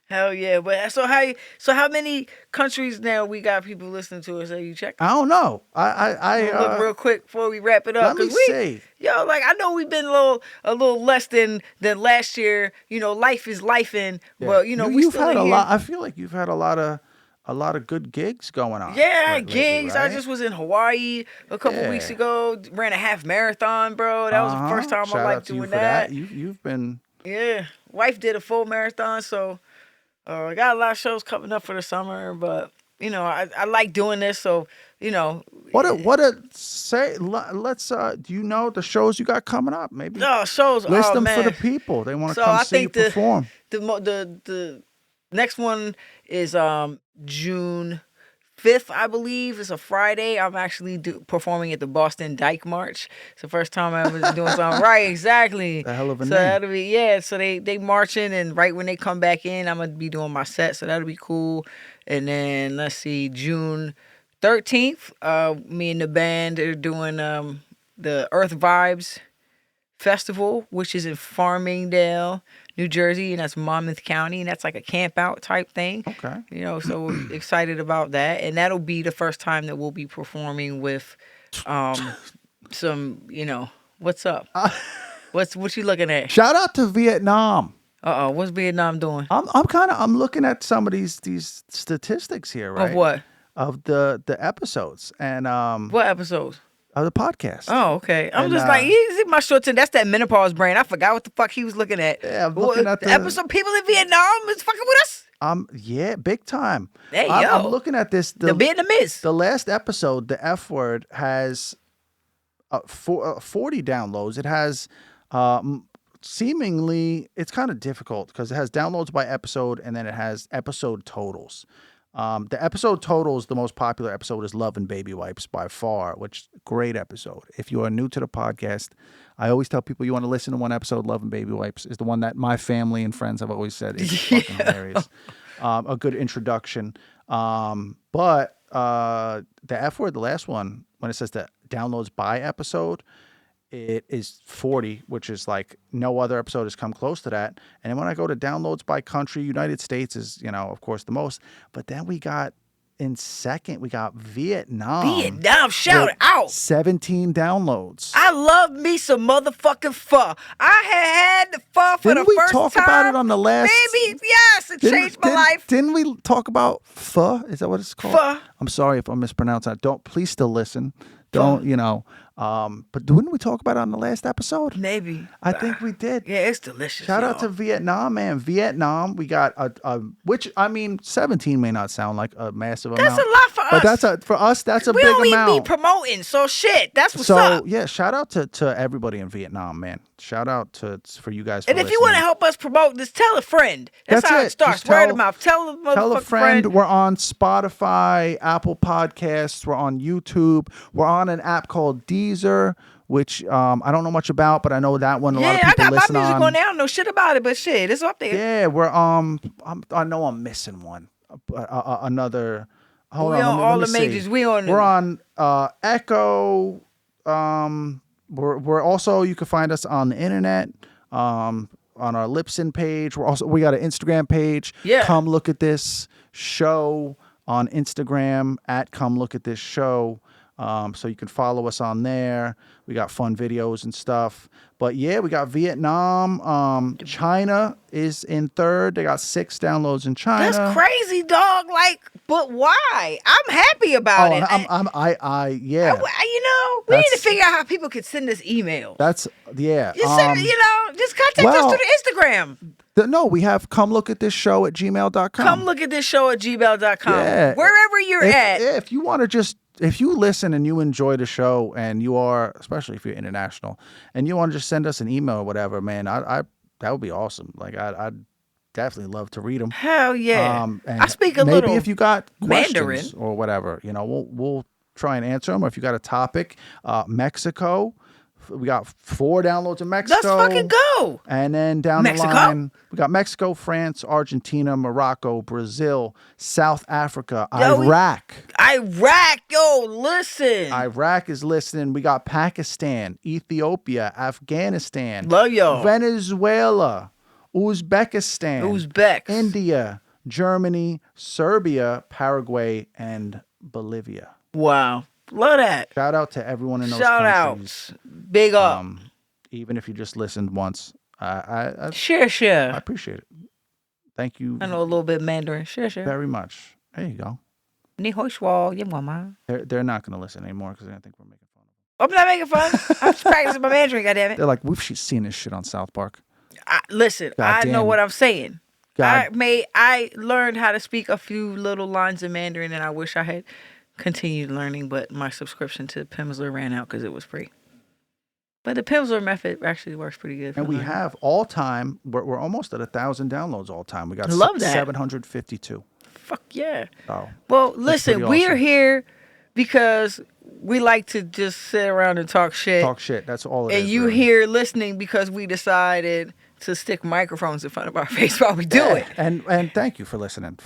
A: Hell yeah! But so how many countries now we got people listening to us? Are you checking?
B: I don't know.
A: Look real quick before we wrap it up.
B: Let me
A: 'cause
B: see.
A: Yo, like I know we've been a little less than last year. You know, life is lifing.
B: Yeah.
A: But you know,
B: you've
A: still
B: had
A: in
B: a
A: here.
B: lot. I feel like you've had a lot of a lot of good gigs going on.
A: Yeah,
B: Lately,
A: gigs. I
B: right?
A: just was in Hawaii a couple weeks
B: Yeah.
A: ago. Ran a half marathon, bro. That was the first time in my
B: Shout
A: life
B: out to you
A: doing
B: for that.
A: that.
B: You've been.
A: Yeah, wife did a full marathon, so I got a lot of shows coming up for the summer. But I like doing this, so
B: Say? Let's. Do you know the shows you got coming up? Maybe
A: oh shows.
B: list
A: Oh
B: them for the
A: man.
B: people. They want to
A: So
B: come
A: I
B: see you
A: think the
B: perform.
A: the next one is June 5th, I believe. It's a Friday. I'm actually performing at the Boston Dyke March. It's the first time I ever doing something right. Exactly.
B: A hell of a
A: So
B: name.
A: that'll be So they marching, and right when they come back in, I'm gonna be doing my set. So that'll be cool. And then let's see, June 13th, me and the band are doing the Earth Vibes Festival, which is in Farmingdale, New Jersey, and that's Monmouth County, and that's like a camp out type thing.
B: Okay.
A: So we're excited about that, and that'll be the first time that we'll be performing with some, what's up? What you looking at?
B: Shout out to Vietnam.
A: What's Vietnam doing?
B: I'm looking at some of these statistics here, right?
A: Of what?
B: Of the episodes and
A: What episodes?
B: of the podcast.
A: Oh, okay. I'm
B: And,
A: just like, you see my short term. That's that menopause brain. I forgot what the fuck he was looking at.
B: Yeah, I'm looking at
A: the episode. People in Vietnam is fucking with us.
B: Yeah, big time.
A: Hey,
B: I'm looking at this.
A: The Vietnamese.
B: The last episode, the F word, has 40 downloads. It has seemingly, it's kind of difficult because it has downloads by episode and then it has episode totals. The episode totals, the most popular episode is Love and Baby Wipes by far, which great episode. If you are new to the podcast, I always tell people you want to listen to one episode, Love and Baby Wipes is the one that my family and friends have always said is fucking hilarious. A good introduction. But the F word, the last one, when it says the downloads by episode, it is 40, which is like no other episode has come close to that. And then when I go to downloads by country, United States is, of course, the most. But then we got in second, we got Vietnam.
A: Vietnam, shout out.
B: 17 downloads.
A: I love me some motherfucking pho. I had the pho for
B: Didn't
A: the
B: we
A: first time.
B: talk about it on the last?
A: Maybe, yes, it changed my life.
B: Didn't we talk about pho? Is that what it's called?
A: Pho.
B: I'm sorry if I'm mispronouncing that. Please still listen. Don't. But didn't we talk about it on the last episode?
A: Maybe.
B: I think we did.
A: Yeah, it's delicious.
B: Shout out to Vietnam, man. Vietnam, we got which 17 may not sound like a massive amount.
A: That's a lot for us.
B: But for us, that's a
A: we
B: big
A: don't
B: amount.
A: even be promoting, so shit. That's what's
B: so
A: up.
B: yeah, shout out to everybody in Vietnam, man. Shout out for you guys.
A: And if you want to help us promote this, tell a friend. That's how it starts. Word of mouth. Tell a motherfucking friend.
B: We're on Spotify, Apple Podcasts. We're on YouTube. We're on an app called Deezer, which I don't know much about, but I know that one. A lot of people
A: I got
B: listen
A: my music
B: on.
A: on there. I don't know shit about it, but shit, it's up there.
B: Yeah, we're I know I'm missing one. Another. Hold
A: we on
B: let
A: all
B: me
A: the
B: see.
A: majors.
B: We're on Echo. We're also, you can find us on the internet. On our Lipson page. We got an Instagram page.
A: Yeah.
B: Come Look at This Show on Instagram at Come Look at This Show. So you can follow us on there. We got fun videos and stuff. But yeah, we got Vietnam. China is in third. They got 6 downloads in China.
A: That's crazy, dog. Like, but why? I'm happy about it.
B: Yeah.
A: We need to figure out how people could send us emails.
B: That's yeah.
A: Just send, just contact us through the Instagram.
B: No, we have come look at this show at gmail.com.
A: Come look at this show at gmail.com.
B: Yeah.
A: Wherever you're at.
B: If you want to if you listen and you enjoy the show and you are, especially if you're international, and you want to just send us an email or whatever, man, I that would be awesome. Like I'd definitely love to read them.
A: Hell yeah.
B: And
A: I speak a
B: maybe
A: little
B: if you got
A: Mandarin
B: questions or whatever, we'll try and answer them. Or if you got a topic, Mexico. We got 4 downloads in Mexico.
A: Let's fucking go.
B: And then down
A: Mexico?
B: the line, we got Mexico, France, Argentina, Morocco, Brazil, South Africa, Iraq.
A: Listen.
B: Iraq is listening. We got Pakistan, Ethiopia, Afghanistan.
A: Love y'all.
B: Venezuela, Uzbekistan. India, Germany, Serbia, Paraguay, and Bolivia.
A: Wow. Love that.
B: Shout out to everyone in those
A: Shout
B: countries.
A: outs. Big up.
B: Even if you just listened once. I
A: Share.
B: appreciate it. Thank you.
A: I know a little bit Mandarin. Share.
B: Very much. There you go.
A: Ni hoi shwa, your mama.
B: They're not going to listen anymore because they're going to think we're making fun of them.
A: I'm not making fun. I'm just practicing my Mandarin, goddammit.
B: They're like, we've seen this shit on South Park.
A: Listen, I know what I'm saying.
B: God.
A: I learned how to speak a few little lines of Mandarin, and I wish I had continued learning, but my subscription to Pimsleur ran out because it was free. But the Pimsleur method actually works pretty good.
B: And we have all time. We're almost at 1,000 downloads all time. We got
A: Love that.
B: 752.
A: Fuck yeah.
B: Oh,
A: well, listen, we
B: awesome.
A: are here because we like to just sit around and talk shit.
B: Talk shit. That's all it is.
A: And you
B: really.
A: here listening because we decided to stick microphones in front of our face while we do it.
B: And thank you for listening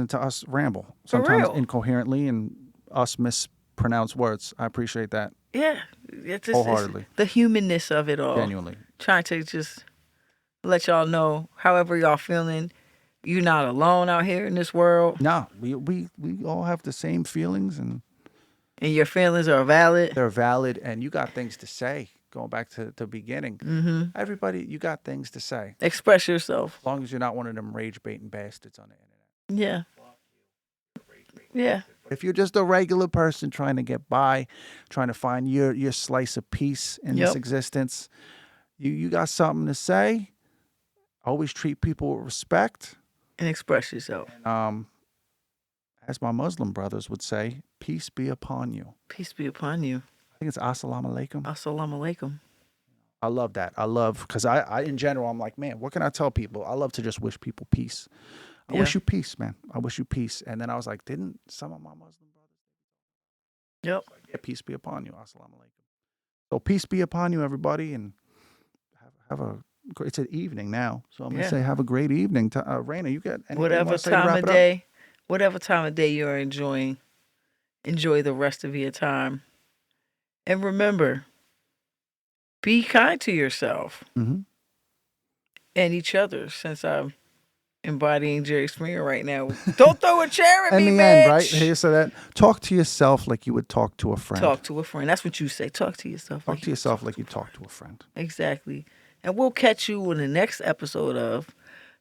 B: to us ramble. Sometimes incoherently and us mispronounce words. I appreciate that.
A: Yeah. It's
B: wholeheartedly.
A: The humanness of it all.
B: Genuinely.
A: Trying to just let y'all know, however y'all feeling, you're not alone out here in this world.
B: No, we all have the same feelings, and
A: your feelings are valid.
B: They're valid, and you got things to say. Going back to the beginning, everybody, you got things to say.
A: Express yourself.
B: As long as you're not one of them rage baiting bastards on the internet.
A: Yeah. Yeah.
B: If you're just a regular person trying to get by, trying to find your slice of peace in this existence, you got something to say. Always treat people with respect.
A: And express yourself.
B: As my Muslim brothers would say, peace be upon you.
A: Peace be upon you.
B: I think it's assalamu alaikum.
A: Assalamu alaikum.
B: I love that. I love, because I in general, I'm like, man, what can I tell people? I love to just wish people peace. I wish you peace, man. I wish you peace. And then I was like, didn't some of my Muslim brothers?
A: Yep.
B: Yeah, peace be upon you. Assalamu alaikum. So peace be upon you, everybody, and have a. It's an evening now, so I'm gonna say have a great evening. Raina, you got
A: whatever time of day, whatever time of day you're enjoying. Enjoy the rest of your time, and remember, be kind to yourself and each other. Since I'm embodying Jerry Springer right now, don't throw a chair at me,
B: in the
A: bitch.
B: end, right? Here, so that talk to yourself like you would talk to a friend.
A: Talk to a friend. That's what you say. Talk to yourself.
B: Talk to yourself like you talk to a friend.
A: Exactly. And we'll catch you in the next episode of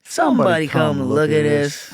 A: Somebody Come Look at This.